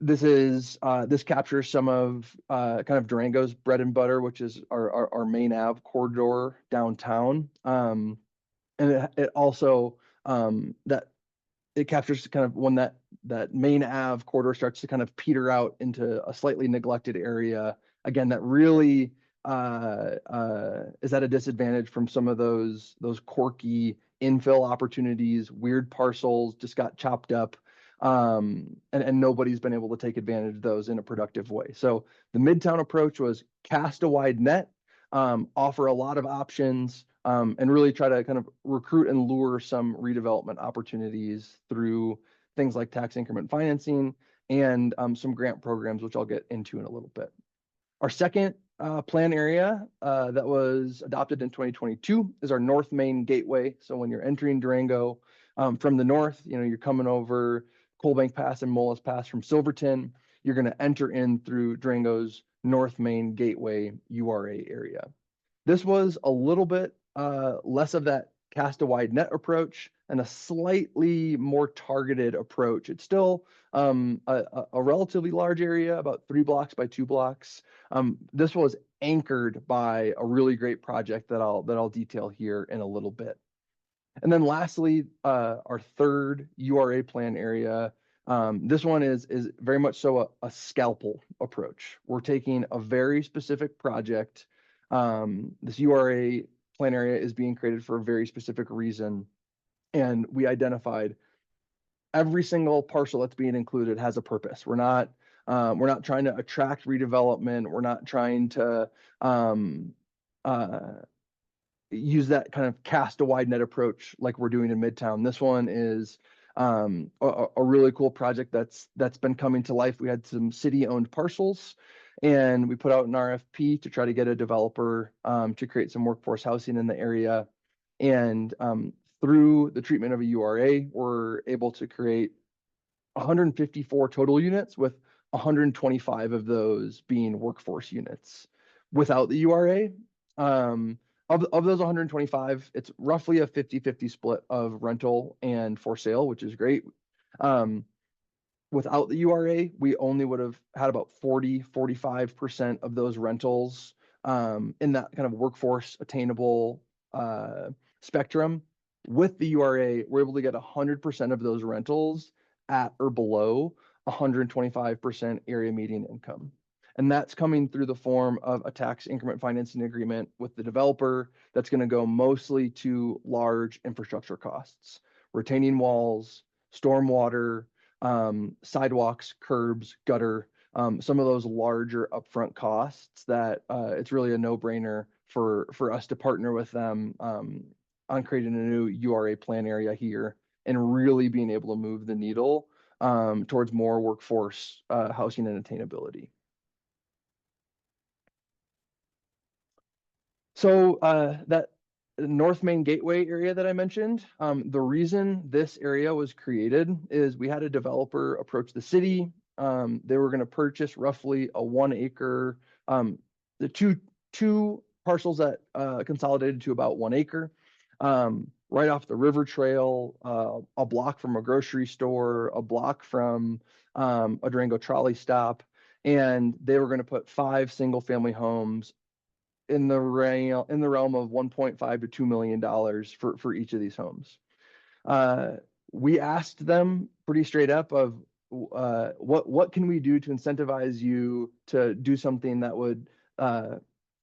This captures some of kind of Durango's bread and butter, which is our main Ave corridor downtown. And it also that it captures kind of when that main Ave corridor starts to kind of peter out into a slightly neglected area. Again, that really is at a disadvantage from some of those quirky infill opportunities, weird parcels just got chopped up, and nobody's been able to take advantage of those in a productive way. So the Midtown approach was cast a wide net, offer a lot of options, and really try to kind of recruit and lure some redevelopment opportunities through things like tax increment financing and some grant programs, which I'll get into in a little bit. Our second plan area that was adopted in 2022 is our North Main Gateway. So when you're entering Durango from the north, you're coming over Coalbank Pass and Molas Pass from Silverton, you're going to enter in through Durango's North Main Gateway URA area. This was a little bit less of that cast a wide net approach and a slightly more targeted approach. It's still a relatively large area, about 3 blocks by 2 blocks. This was anchored by a really great project that I'll detail here in a little bit. And then lastly, our third URA plan area. This one is very much so a scalpel approach. We're taking a very specific project. This URA plan area is being created for a very specific reason. And we identified every single parcel that's being included has a purpose. We're not trying to attract redevelopment. We're not trying to use that kind of cast a wide net approach like we're doing in Midtown. This one is a really cool project that's been coming to life. We had some city-owned parcels, and we put out an RFP to try to get a developer to create some workforce housing in the area. And through the treatment of a URA, we're able to create 154 total units, with 125 of those being workforce units. Without the URA, of those 125, it's roughly a 50-50 split of rental and for sale, which is great. Without the URA, we only would have had about 45% of those rentals in that kind of workforce attainable spectrum. With the URA, we're able to get 100% of those rentals at or below 125% area median income. And that's coming through the form of a tax increment financing agreement with the developer that's going to go mostly to large infrastructure costs, retaining walls, stormwater, sidewalks, curbs, gutter, some of those larger upfront costs that it's really a no-brainer for us to partner with them on creating a new URA plan area here and really being able to move the needle towards more workforce housing and attainability. So that North Main Gateway area that I mentioned, the reason this area was created is we had a developer approach the city. They were going to purchase roughly a 1 acre, the two parcels that consolidated to about 1 acre, right off the river trail, a block from a grocery store, a block from a Durango trolley stop, and they were going to put 5 single family homes in the realm of $1.5 to $2 million for each of these homes. we asked them pretty straight up of what can we do to incentivize you to do something that would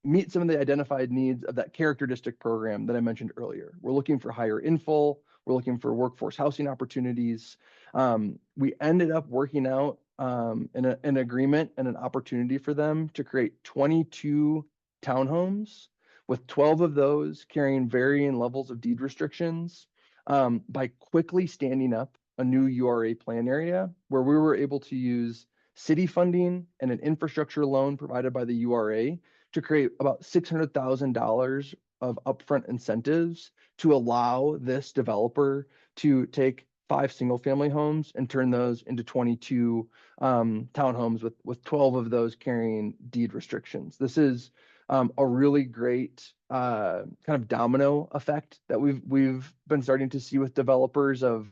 meet some of the identified needs of that character district program that I mentioned earlier. We're looking for higher infill. We're looking for workforce housing opportunities. We ended up working out an agreement and an opportunity for them to create 22 townhomes, with 12 of those carrying varying levels of deed restrictions, by quickly standing up a new URA plan area where we were able to use city funding and an infrastructure loan provided by the URA to create about $600,000 of upfront incentives to allow this developer to take 5 single-family homes and turn those into 22 townhomes, with 12 of those carrying deed restrictions. This is a really great kind of domino effect that we've been starting to see with developers of,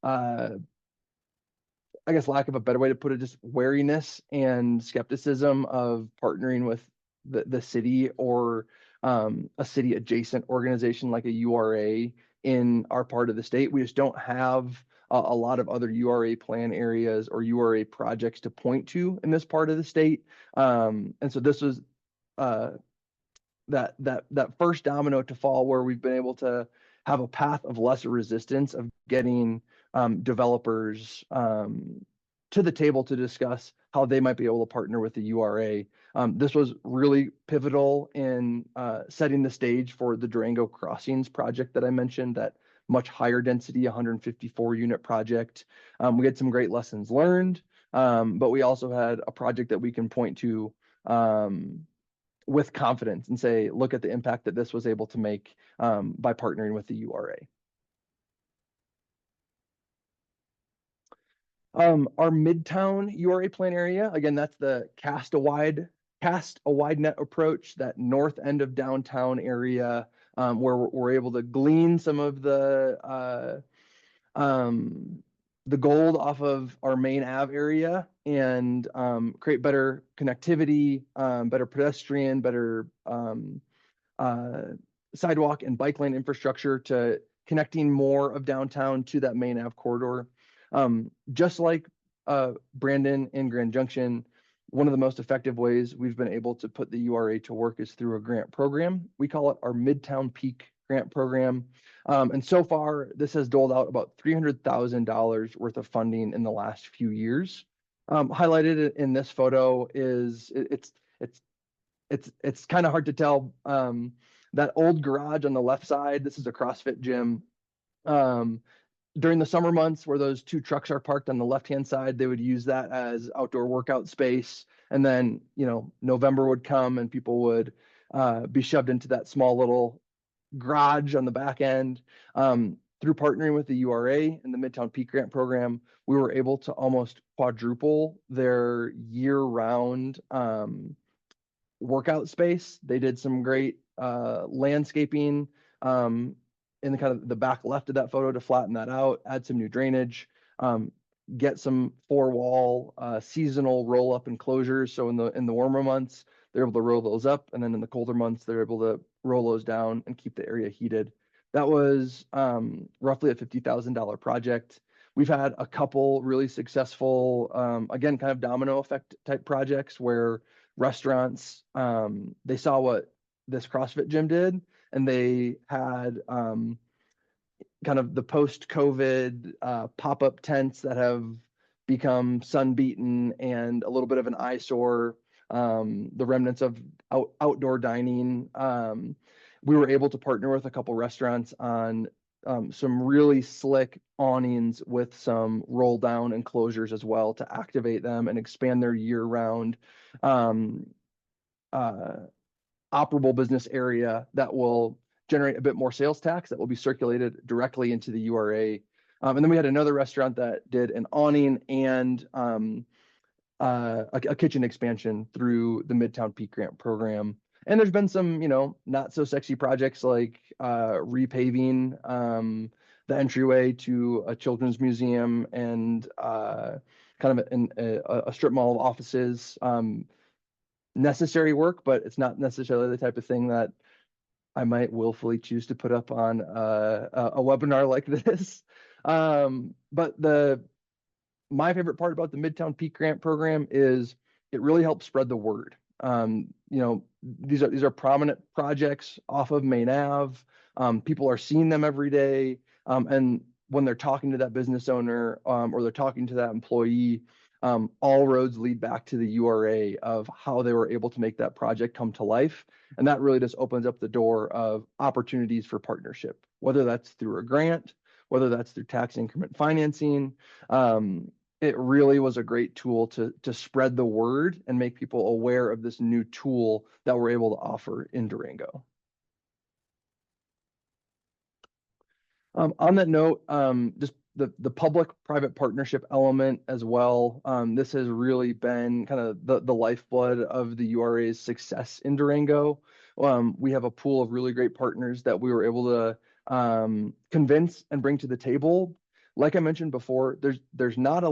I guess, lack of a better way to put it, just wariness and skepticism of partnering with the city or a city adjacent organization like a URA in our part of the state. We just don't have a lot of other URA plan areas or URA projects to point to in this part of the state. And so this was that first domino to fall, where we've been able to have a path of lesser resistance of getting developers to the table to discuss how they might be able to partner with the URA. This was really pivotal in setting the stage for the Durango Crossings project that I mentioned, that much higher density 154 unit project. We had some great lessons learned, but we also had a project that we can point to with confidence and say, look at the impact that this was able to make by partnering with the URA. Our Midtown URA plan area, again, that's the cast a wide net approach, that north end of downtown area, where we're able to glean some of the gold off of our main Ave area and create better connectivity, better pedestrian, better sidewalk and bike lane infrastructure to connecting more of downtown to that main Ave corridor. Just like Brandon and Grand Junction, one of the most effective ways we've been able to put the URA to work is through a grant program. We call it our Midtown Peak Grant Program. And so far, this has doled out about $300,000 worth of funding in the last few years. Highlighted in this photo is it's kind of hard to tell. That old garage on the left side, this is a CrossFit gym. During the summer months, where those 2 trucks are parked on the left-hand side, they would use that as outdoor workout space. And then, November would come and people would be shoved into that small little garage on the back end. Through partnering with the URA and the Midtown Peak Grant Program, we were able to almost quadruple their year-round workout space. They did some great landscaping in the kind of the back left of that photo to flatten that out, add some new drainage, get some 4-wall seasonal roll-up enclosures. So in the warmer months, they're able to roll those up, and then in the colder months, they're able to roll those down and keep the area heated. That was roughly a $50,000 project. We've had a couple really successful, again, kind of domino effect type projects where restaurants, they saw what this CrossFit gym did, and they had kind of the post-COVID pop-up tents that have become sun-beaten and a little bit of an eyesore, the remnants of outdoor dining. We were able to partner with a couple restaurants on some really slick awnings with some roll-down enclosures as well to activate them and expand their year-round operable business area that will generate a bit more sales tax that will be circulated directly into the URA. And then we had another restaurant that did an awning and a kitchen expansion through the Midtown Peak Grant Program. And there's been some, not so sexy projects like repaving the entryway to a children's museum and kind of a strip mall of offices. Necessary work, but it's not necessarily the type of thing that I might willfully choose to put up on a webinar like this. But my favorite part about the Midtown Peak Grant program is it really helps spread the word. These are prominent projects off of Main Ave. People are seeing them every day. And when they're talking to that business owner, or they're talking to that employee, all roads lead back to the URA of how they were able to make that project come to life. And that really just opens up the door of opportunities for partnership, whether that's through a grant, whether that's through tax increment financing. It really was a great tool to spread the word and make people aware of this new tool that we're able to offer in Durango. On that note, just the public-private partnership element as well. This has really been kind of the lifeblood of the URA's success in Durango. We have a pool of really great partners that we were able to convince and bring to the table. Like I mentioned before, there's not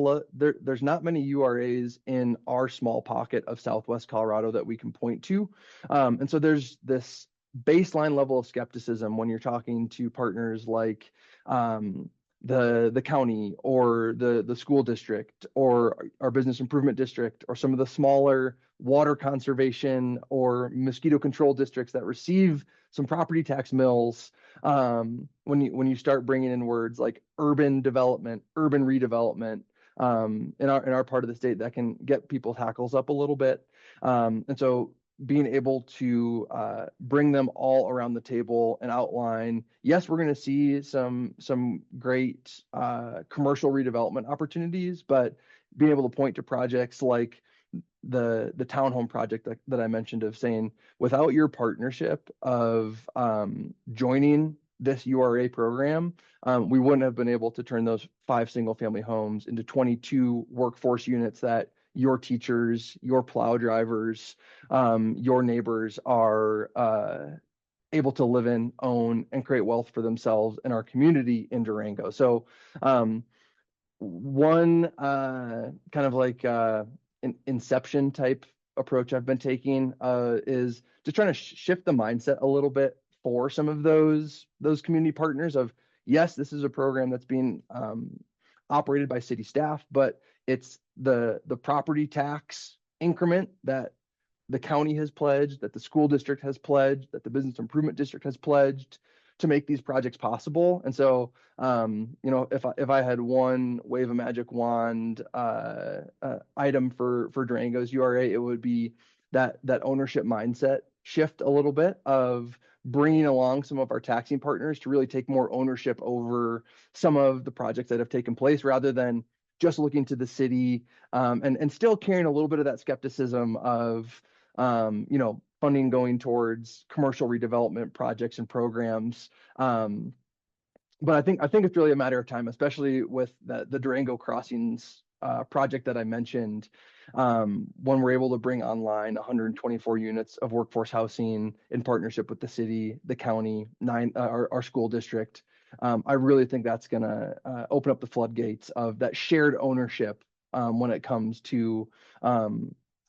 many URAs in our small pocket of Southwest Colorado that we can point to, and so there's this baseline level of skepticism when you're talking to partners like the county or the school district or our business improvement district or some of the smaller water conservation or mosquito control districts that receive some property tax mills. When you start bringing in words like urban development, urban redevelopment, in our part of the state, that can get people's hackles up a little bit. And so being able to bring them all around the table and outline, yes, we're going to see some great commercial redevelopment opportunities, but being able to point to projects like the townhome project that I mentioned, of saying, without your partnership of joining this URA program, we wouldn't have been able to turn those 5 single-family homes into 22 workforce units that your teachers, your plow drivers, your neighbors are able to live in, own, and create wealth for themselves and our community in Durango. So one kind of like an inception type approach I've been taking is just trying to shift the mindset a little bit for some of those community partners of, yes, this is a program that's being operated by city staff, but it's the property tax increment that the county has pledged, that the school district has pledged, that the business improvement district has pledged to make these projects possible. And so, if I had one wave a magic wand item for Durango's URA, it would be that ownership mindset shift a little bit of bringing along some of our taxing partners to really take more ownership over some of the projects that have taken place, rather than just looking to the city, and still carrying a little bit of that skepticism of funding going towards commercial redevelopment projects and programs. But I think it's really a matter of time, especially with the Durango Crossings project that I mentioned, when we're able to bring online 124 units of workforce housing in partnership with the city, the county, our school district. I really think that's going to open up the floodgates of that shared ownership when it comes to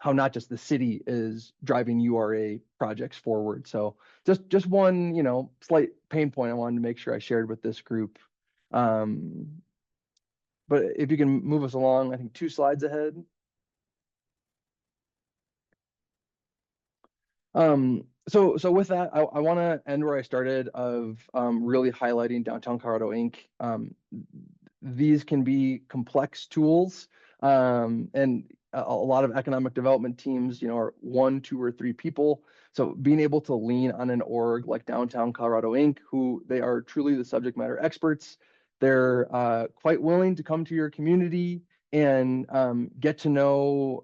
how not just the city is driving URA projects forward. So just one, slight pain point I wanted to make sure I shared with this group. But if you can move us along, I think 2 slides ahead. So with that, I want to end where I started of really highlighting Downtown Colorado Inc. These can be complex tools, and a lot of economic development teams, are 1, 2, or 3 people. So being able to lean on an org like Downtown Colorado Inc., who they are truly the subject matter experts. They're quite willing to come to your community and get to know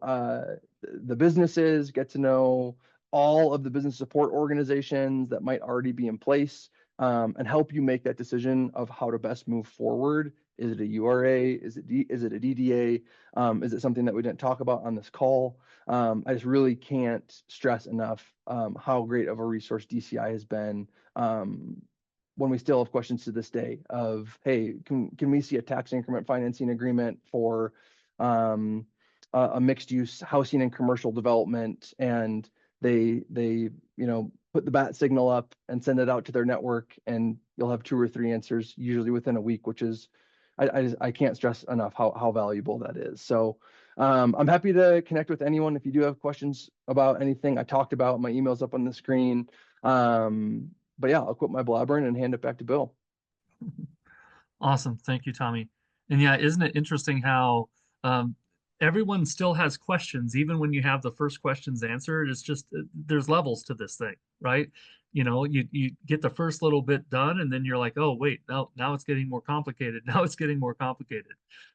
the businesses, get to know all of the business support organizations that might already be in place, and help you make that decision of how to best move forward. Is it a URA? Is it a DDA? Is it something that we didn't talk about on this call? I just really can't stress enough how great of a resource DCI has been, when we still have questions to this day of, hey, can we see a tax increment financing agreement for a mixed use housing and commercial development? And they put the bat signal up and send it out to their network, and you'll have 2 or 3 answers usually within a week, which is I can't stress enough how valuable that is. So I'm happy to connect with anyone if you do have questions about anything I talked about. My email's up on the screen. But yeah, I'll quit my blabbering and hand it back to Bill. Awesome. Thank you, Tommy. And yeah, isn't it interesting how um, everyone still has questions, even when you have the first questions answered? It's just there's levels to this thing, right? You get the first little bit done, and then you're like, oh wait, now it's getting more complicated. Now it's getting more complicated.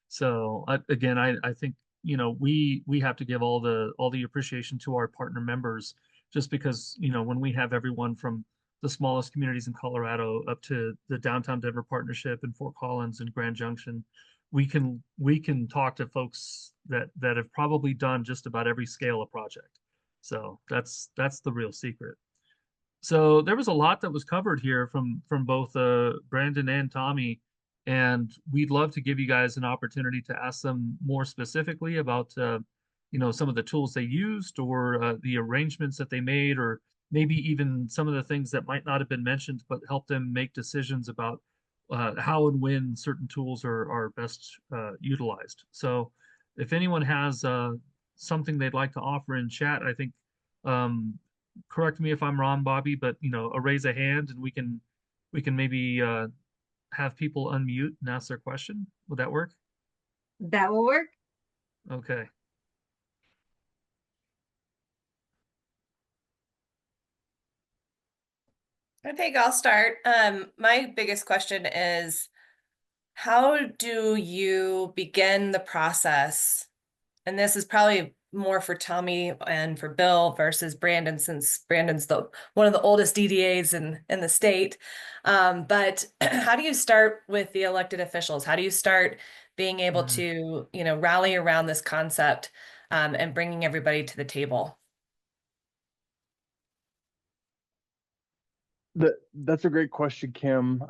So again, I think we have to give all the appreciation to our partner members, just because when we have everyone from the smallest communities in Colorado up to the downtown Denver partnership in Fort Collins and Grand Junction, we can talk to folks that have probably done just about every scale of project. So that's the real secret. So there was a lot that was covered here from both Brandon and Tommy, and we'd love to give you guys an opportunity to ask them more specifically about some of the tools they used, or the arrangements that they made, or maybe even some of the things that might not have been mentioned but help them make decisions about how and when certain tools are best utilized. So if anyone has something they'd like to offer in chat, I think um, correct me if I'm wrong, Bobby, but a raise a hand and we can maybe have people unmute and ask their question. Would that work? That will work. Okay. I think I'll start. My biggest question is, how do you begin the process? And this is probably more for Tommy and for Bill versus Brandon, since Brandon's one of the oldest DDAs in the state. But how do you start with the elected officials? How do you start being able Mm. to, rally around this concept, and bringing everybody to the table? That's a great question, Kim.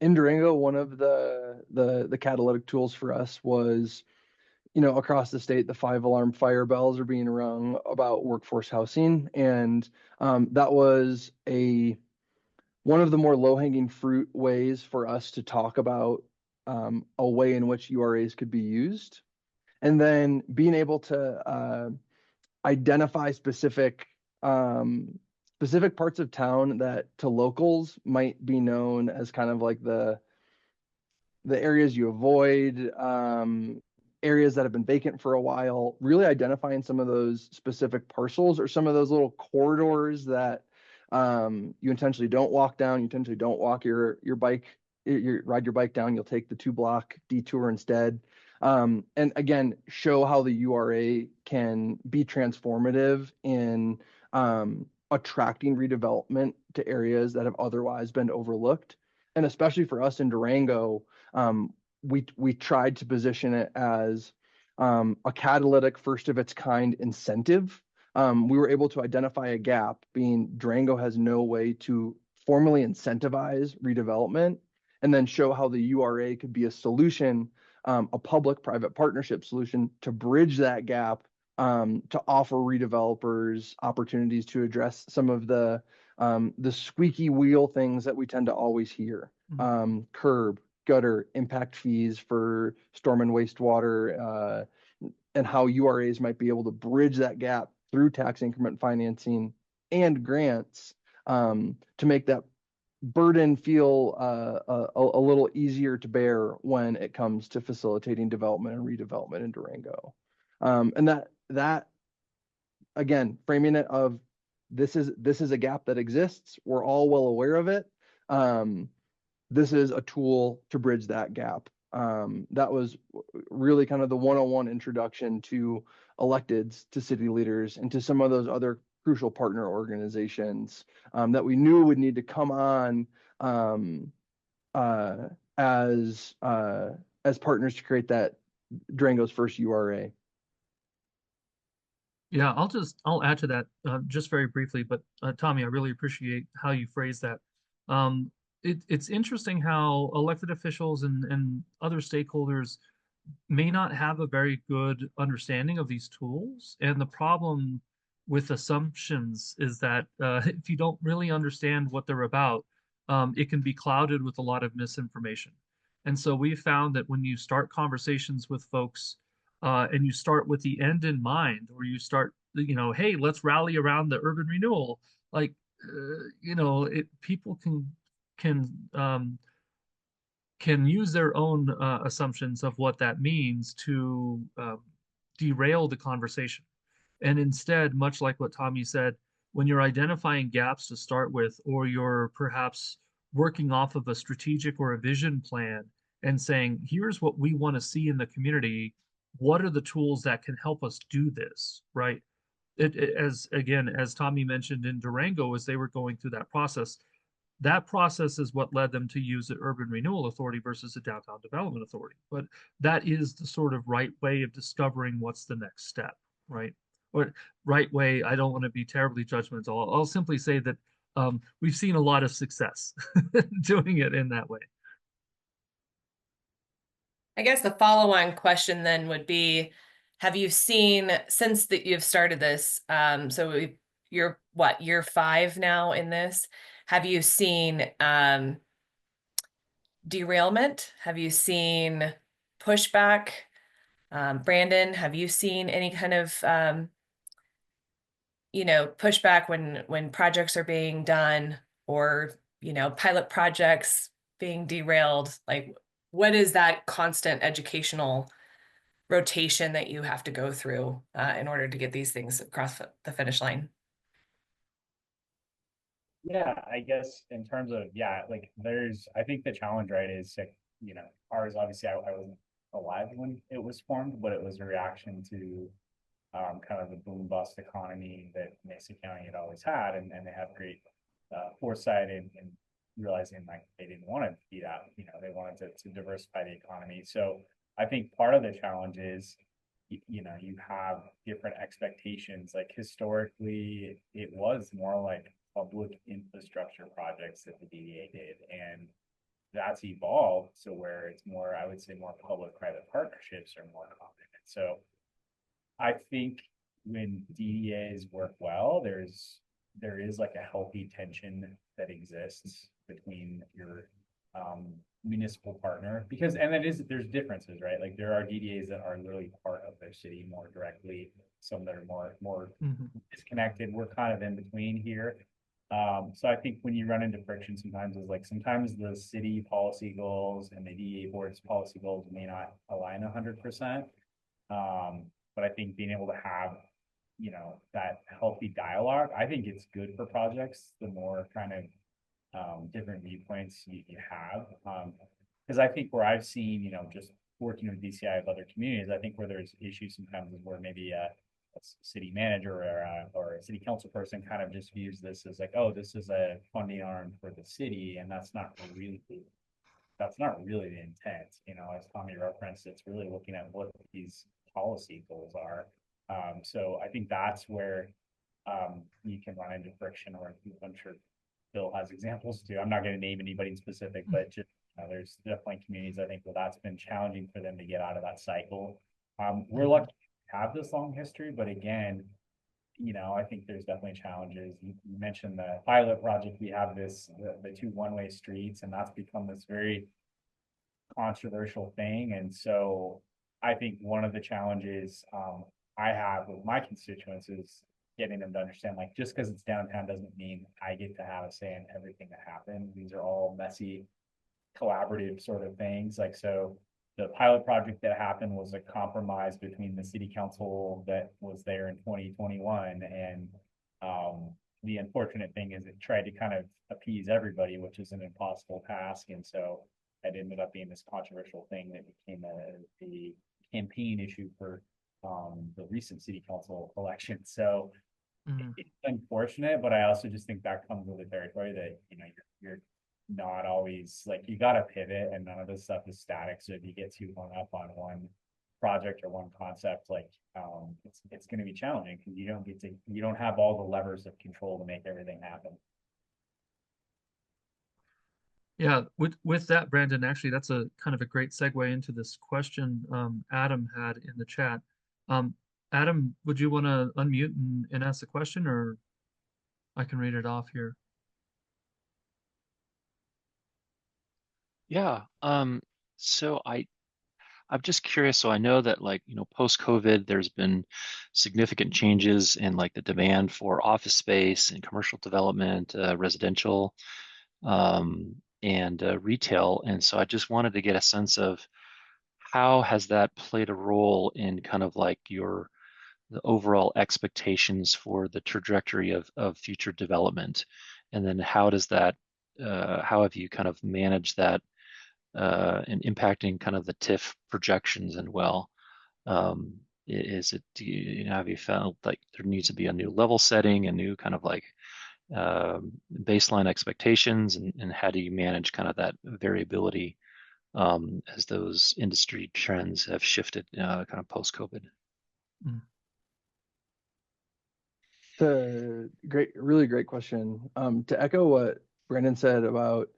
In Durango, one of the catalytic tools for us was, across the state, the 5 alarm fire bells are being rung about workforce housing, and that was one of the more low-hanging fruit ways for us to talk about a way in which URAs could be used, and then being able to identify specific parts of town that to locals might be known as kind of like the areas you avoid, areas that have been vacant for a while, really identifying some of those specific parcels or some of those little corridors that you intentionally don't walk down, you intentionally don't walk your bike, ride your bike down, you'll take the 2 block detour instead. And again, show how the URA can be transformative in attracting redevelopment to areas that have otherwise been overlooked. And especially for us in Durango, we tried to position it as a catalytic first of its kind incentive. We were able to identify a gap, being Durango has no way to formally incentivize redevelopment, and then show how the URA could be a solution, a public-private partnership solution to bridge that gap, to offer redevelopers opportunities to address some of the squeaky wheel things that we tend to always hear. Curb, gutter, impact fees for storm and wastewater, and how URAs might be able to bridge that gap through tax increment financing and grants, to make that burden feel a little easier to bear when it comes to facilitating development and redevelopment in Durango. And that again, framing it of this is a gap that exists. We're all well aware of it. This is a tool to bridge that gap. That was really kind of the 101 introduction to electeds, to city leaders, and to some of those other crucial partner organizations that we knew would need to come on as partners to create that Durango's first URA. Yeah, I'll add to that just very briefly, but Tommy, I really appreciate how you phrase that. It's interesting how elected officials and other stakeholders may not have a very good understanding of these tools. And the problem with assumptions is that if you don't really understand what they're about, it can be clouded with a lot of misinformation. And so we found that when you start conversations with folks, and you start with the end in mind, or you start, hey, let's rally around the urban renewal, like, people can can use their own assumptions of what that means to derail the conversation. And instead, much like what Tommy said, when you're identifying gaps to start with, or you're perhaps working off of a strategic or a vision plan and saying, here's what we want to see in the community, what are the tools that can help us do this, right? As again, as Tommy mentioned in Durango, as they were going through that process is what led them to use the urban renewal authority versus the downtown development authority. But that is the sort of right way of discovering what's the next step, right? Or right way, I don't want to be terribly judgmental. I'll simply say that we've seen a lot of success doing it in that way. I guess the follow-on question then would be, have you seen, since that you've started this, you're what, year 5 now in this? Have you seen derailment? Have you seen pushback? Brandon, have you seen any kind of pushback when projects are being done, or pilot projects being derailed? Like, what is that constant educational rotation that you have to go through in order to get these things across the finish line? Yeah, I guess in terms of, yeah, like I think the challenge, right, is like, ours, obviously I wasn't alive when it was formed, but it was a reaction to kind of the boom bust economy that Mesa County had always had, and they have great foresight in realizing like they didn't want to be that, they wanted to diversify the economy. So I think part of the challenge is, you have different expectations. Like historically, it was more like public infrastructure projects that the DDA did, and that's evolved to where it's more, I would say, more public-private partnerships are more common. And so I think when DDAs work well, there is like a healthy tension that exists between your municipal partner, because, and there's differences, right? Like there are DDAs that are literally part of their city more directly, some that are more disconnected. We're kind of in between here. So I think when you run into friction sometimes is like, sometimes the city policy goals and the DDA board's policy goals may not align 100%. But I think being able to have, that healthy dialogue, I think it's good for projects, the more kind of different viewpoints you have. Because I think where I've seen, just working with DCI of other communities, I think where there's issues sometimes is where maybe a city manager or a city council person kind of just views this as like, oh, this is a funding arm for the city, and that's not really the intent. As Tommy referenced, it's really looking at what these policy goals are. So I think that's where you can run into friction, or I'm sure Bill has examples too. I'm not going to name anybody specific, but just there's definitely communities, I think, where that's been challenging for them to get out of that cycle. We're lucky to have this long history, but again, I think there's definitely challenges. You mentioned the pilot project. We have the 2 one-way streets, and that's become this very controversial thing. And so I think one of the challenges I have with my constituents is getting them to understand, like, just because it's downtown doesn't mean I get to have a say in everything that happens. These are all messy, collaborative sort of things. Like, so the pilot project that happened was a compromise between the city council that was there in 2021 and the unfortunate thing is it tried to kind of appease everybody, which is an impossible task. And so it ended up being this controversial thing that became the campaign issue for the recent city council election. So it's unfortunate, but I also just think that comes with the territory that, you're not always, like, you got to pivot, and none of this stuff is static. So if you get too hung up on one project or one concept, like it's going to be challenging because you don't have all the levers of control to make everything happen. Yeah, with that, Brandon, actually, that's a kind of a great segue into this question Adam had in the chat. Adam, would you want to unmute and ask the question, or I can read it off here? Yeah. So I'm just curious. So I know that like, post-COVID, there's been significant changes in like the demand for office space and commercial development, residential, and retail. And so I just wanted to get a sense of how has that played a role in kind of like the overall expectations for the trajectory of future development? And then how have you kind of managed that and impacting kind of the TIF projections and well? Have you felt like there needs to be a new level setting, a new kind of like baseline expectations, and how do you manage kind of that variability as those industry trends have shifted kind of post-COVID? Mm. Really great question. To echo what Brandon said about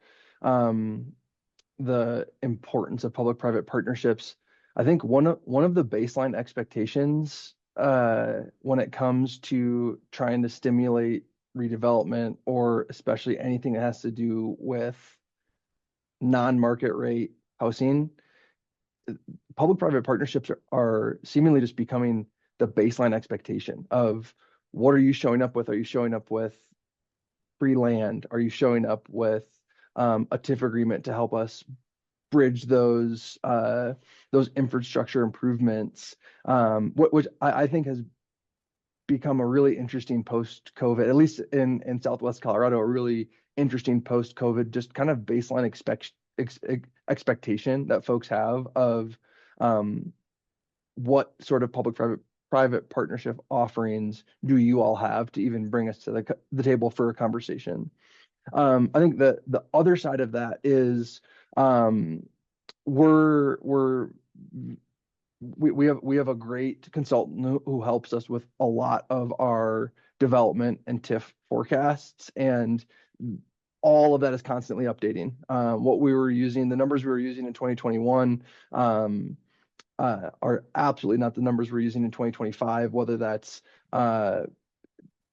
the importance of public-private partnerships, I think one of the baseline expectations when it comes to trying to stimulate redevelopment, or especially anything that has to do with non-market rate housing, public-private partnerships are seemingly just becoming the baseline expectation of what are you showing up with? Are you showing up with free land? Are you showing up with a TIF agreement to help us bridge those infrastructure improvements, which I think has become a really interesting post-COVID, at least in Southwest Colorado, a really interesting post-COVID, just kind of baseline expectation that folks have of what sort of public-private partnership offerings do you all have to even bring us to the table for a conversation. I think the other side of that is we have a great consultant who helps us with a lot of our development and TIF forecasts, and all of that is constantly updating. The numbers we were using in 2021 are absolutely not the numbers we're using in 2025, whether that's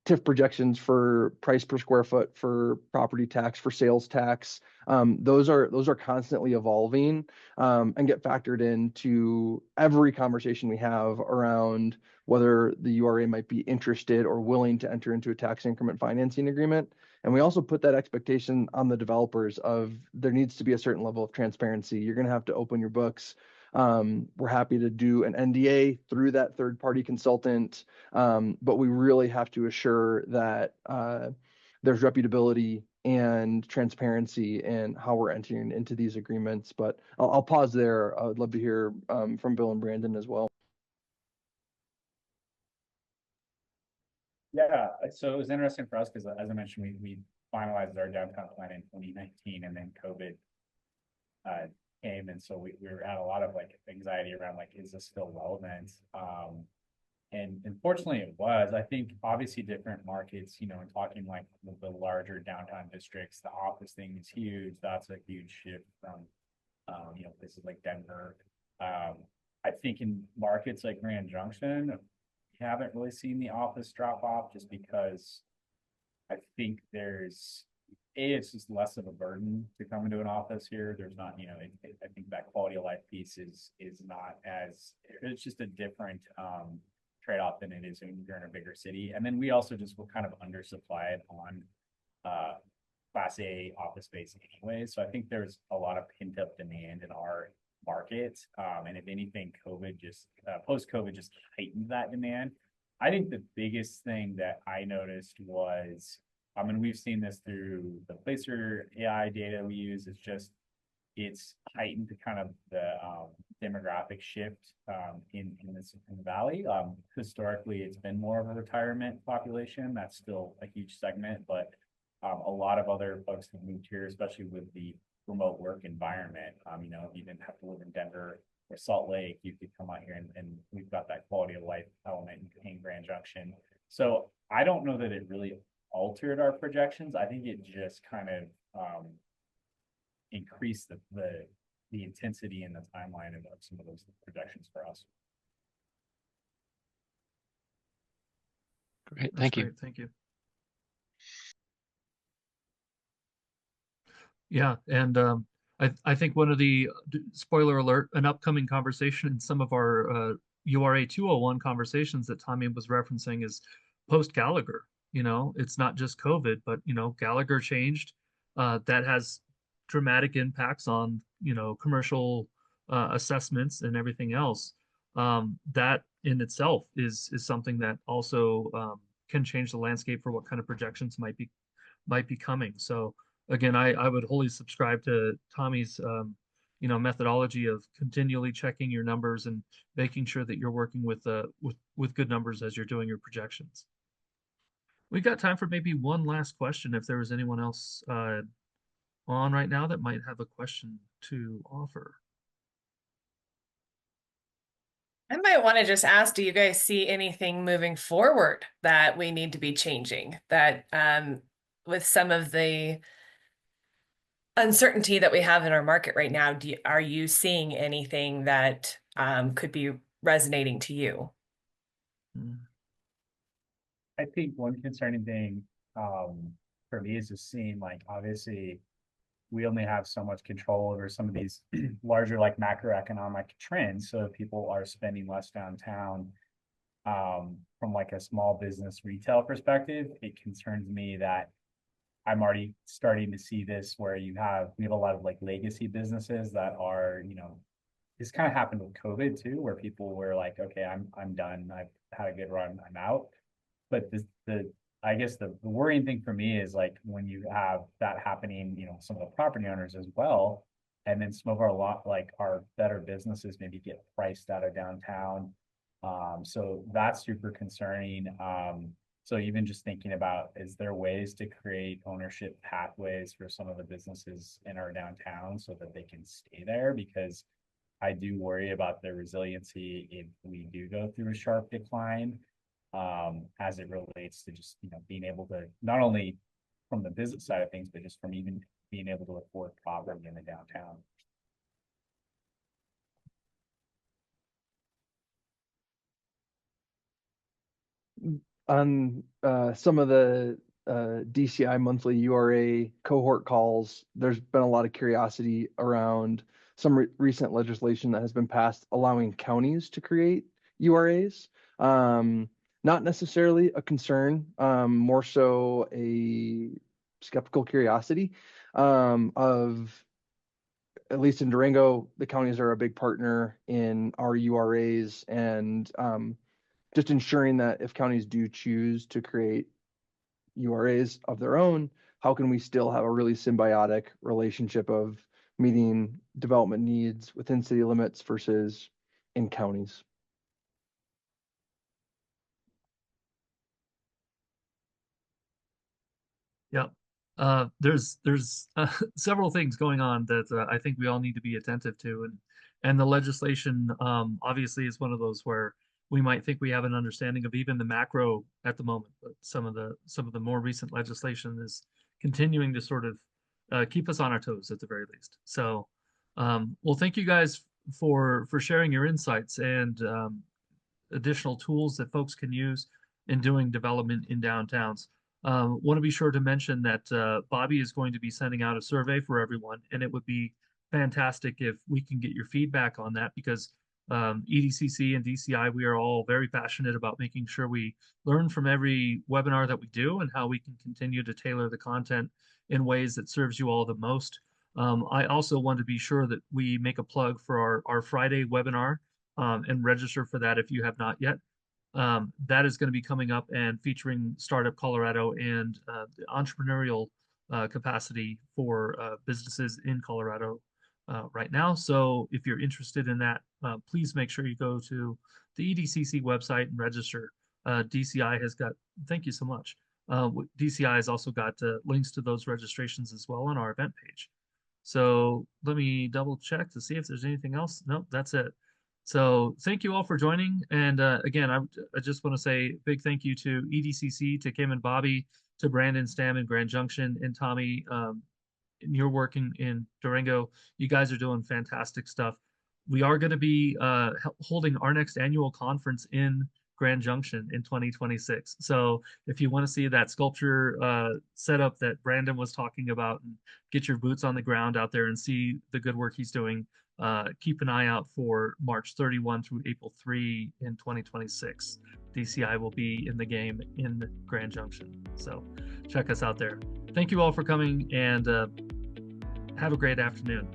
TIF projections for price per square foot, for property tax, for sales tax. Those are constantly evolving and get factored into every conversation we have around whether the URA might be interested or willing to enter into a tax increment financing agreement. And we also put that expectation on the developers of there needs to be a certain level of transparency. You're going to have to open your books. We're happy to do an NDA through that third-party consultant, but we really have to assure that there's reputability and transparency in how we're entering into these agreements. But I'll pause there. I would love to hear from Bill and Brandon as well. Yeah, so it was interesting for us because, as I mentioned, we finalized our downtown plan in 2019, and then COVID came, and so we were at a lot of like anxiety around like, is this still relevant? And unfortunately it was. I think obviously different markets, in talking like the larger downtown districts, the office thing is huge. That's a huge shift from places like Denver. I think in markets like Grand Junction, we haven't really seen the office drop off, just because I think it's just less of a burden to come into an office here. There's not, I think that quality of life piece is not as, it's just a different trade-off than it is when you're in a bigger city. And then we also just were kind of undersupplied on Class A office space anyway. So I think there's a lot of pent-up demand in our market. And if anything, post-COVID just heightened that demand. I think the biggest thing that I noticed was, we've seen this through the Placer AI data we use, it's heightened to kind of the demographic shift in the valley. Historically, it's been more of a retirement population. That's still a huge segment, but a lot of other folks have moved here, especially with the remote work environment. If you didn't have to live in Denver or Salt Lake, you could come out here and we've got that quality of life element in Grand Junction. So I don't know that it really altered our projections. I think it just kind of increased the intensity and the timeline of some of those projections for us. Great, That's thank you. great. Thank you. Yeah, and I think one of the spoiler alert, an upcoming conversation in some of our URA 201 conversations that Tommy was referencing is post Gallagher. You know, it's not just COVID, but you know, Gallagher changed. That has dramatic impacts on, you know, commercial assessments and everything else. That in itself is something that also can change the landscape for what kind of projections might be coming. So again, I would wholly subscribe to Tommy's you know, methodology of continually checking your numbers and making sure that you're working with good numbers as you're doing your projections. We got time for maybe one last question if there was anyone else on right now that might have a question to offer. I might want to just ask, do you guys see anything moving forward that we need to be changing? That with some of the uncertainty that we have in our market right now, are you seeing anything that could be resonating to you? Mm. I think one concerning thing, for me is just seeing like, obviously, we only have so much control over some of these larger like macroeconomic trends. So if people are spending less downtown, from like a small business retail perspective, it concerns me that I'm already starting to see this where we have a lot of like legacy businesses that are, you know, this kind of happened with COVID too, where people were like, okay, I'm done. I've had a good run. I'm out. But I guess the worrying thing for me is like when you have that happening, you know, some of the property owners as well, and then some of our better businesses maybe get priced out of downtown. So that's super concerning. So even just thinking about, is there ways to create ownership pathways for some of the businesses in our downtown so that they can stay there? Because I do worry about their resiliency if we do go through a sharp decline, as it relates to just, you know, being able to not only from the business side of things, but just from even being able to afford property in the downtown. On some of the DCI monthly URA cohort calls, there's been a lot of curiosity around some recent legislation that has been passed allowing counties to create URAs. Not necessarily a concern, more so a skeptical curiosity of, at least in Durango, the counties are a big partner in our URAs, and just ensuring that if counties do choose to create URAs of their own, how can we still have a really symbiotic relationship of meeting development needs within city limits versus in counties? Yeah. There's several things going on that I think we all need to be attentive to, and the legislation obviously is one of those where we might think we have an understanding of even the macro at the moment, but some of the more recent legislation is continuing to sort of keep us on our toes at the very least. So, well, thank you guys for sharing your insights and additional tools that folks can use in doing development in downtowns. Want to be sure to mention that Bobby is going to be sending out a survey for everyone, and it would be fantastic if we can get your feedback on that because EDCC and DCI, we are all very passionate about making sure we learn from every webinar that we do and how we can continue to tailor the content in ways that serves you all the most. I also want to be sure that we make a plug for our Friday webinar and register for that if you have not yet. That is going to be coming up and featuring Startup Colorado and the entrepreneurial capacity for businesses in Colorado right now. So if you're interested in that, please make sure you go to the EDCC website and register. DCI has got, thank you so much. DCI has also got links to those registrations as well on our event page. So let me double check to see if there's anything else. Nope, that's it. So thank you all for joining. And again, I just want to say a big thank you to EDCC, to Kim and Bobby, to Brandon, Stam, and Grand Junction, and Tommy. You're working in Durango. You guys are doing fantastic stuff. We are going to be holding our next annual conference in Grand Junction in 2026. So if you want to see that sculpture setup that Brandon was talking about and get your boots on the ground out there and see the good work he's doing, keep an eye out for March 31 through April 3 in 2026. DCI will be in the game in Grand Junction. So check us out there. Thank you all for coming, and have a great afternoon.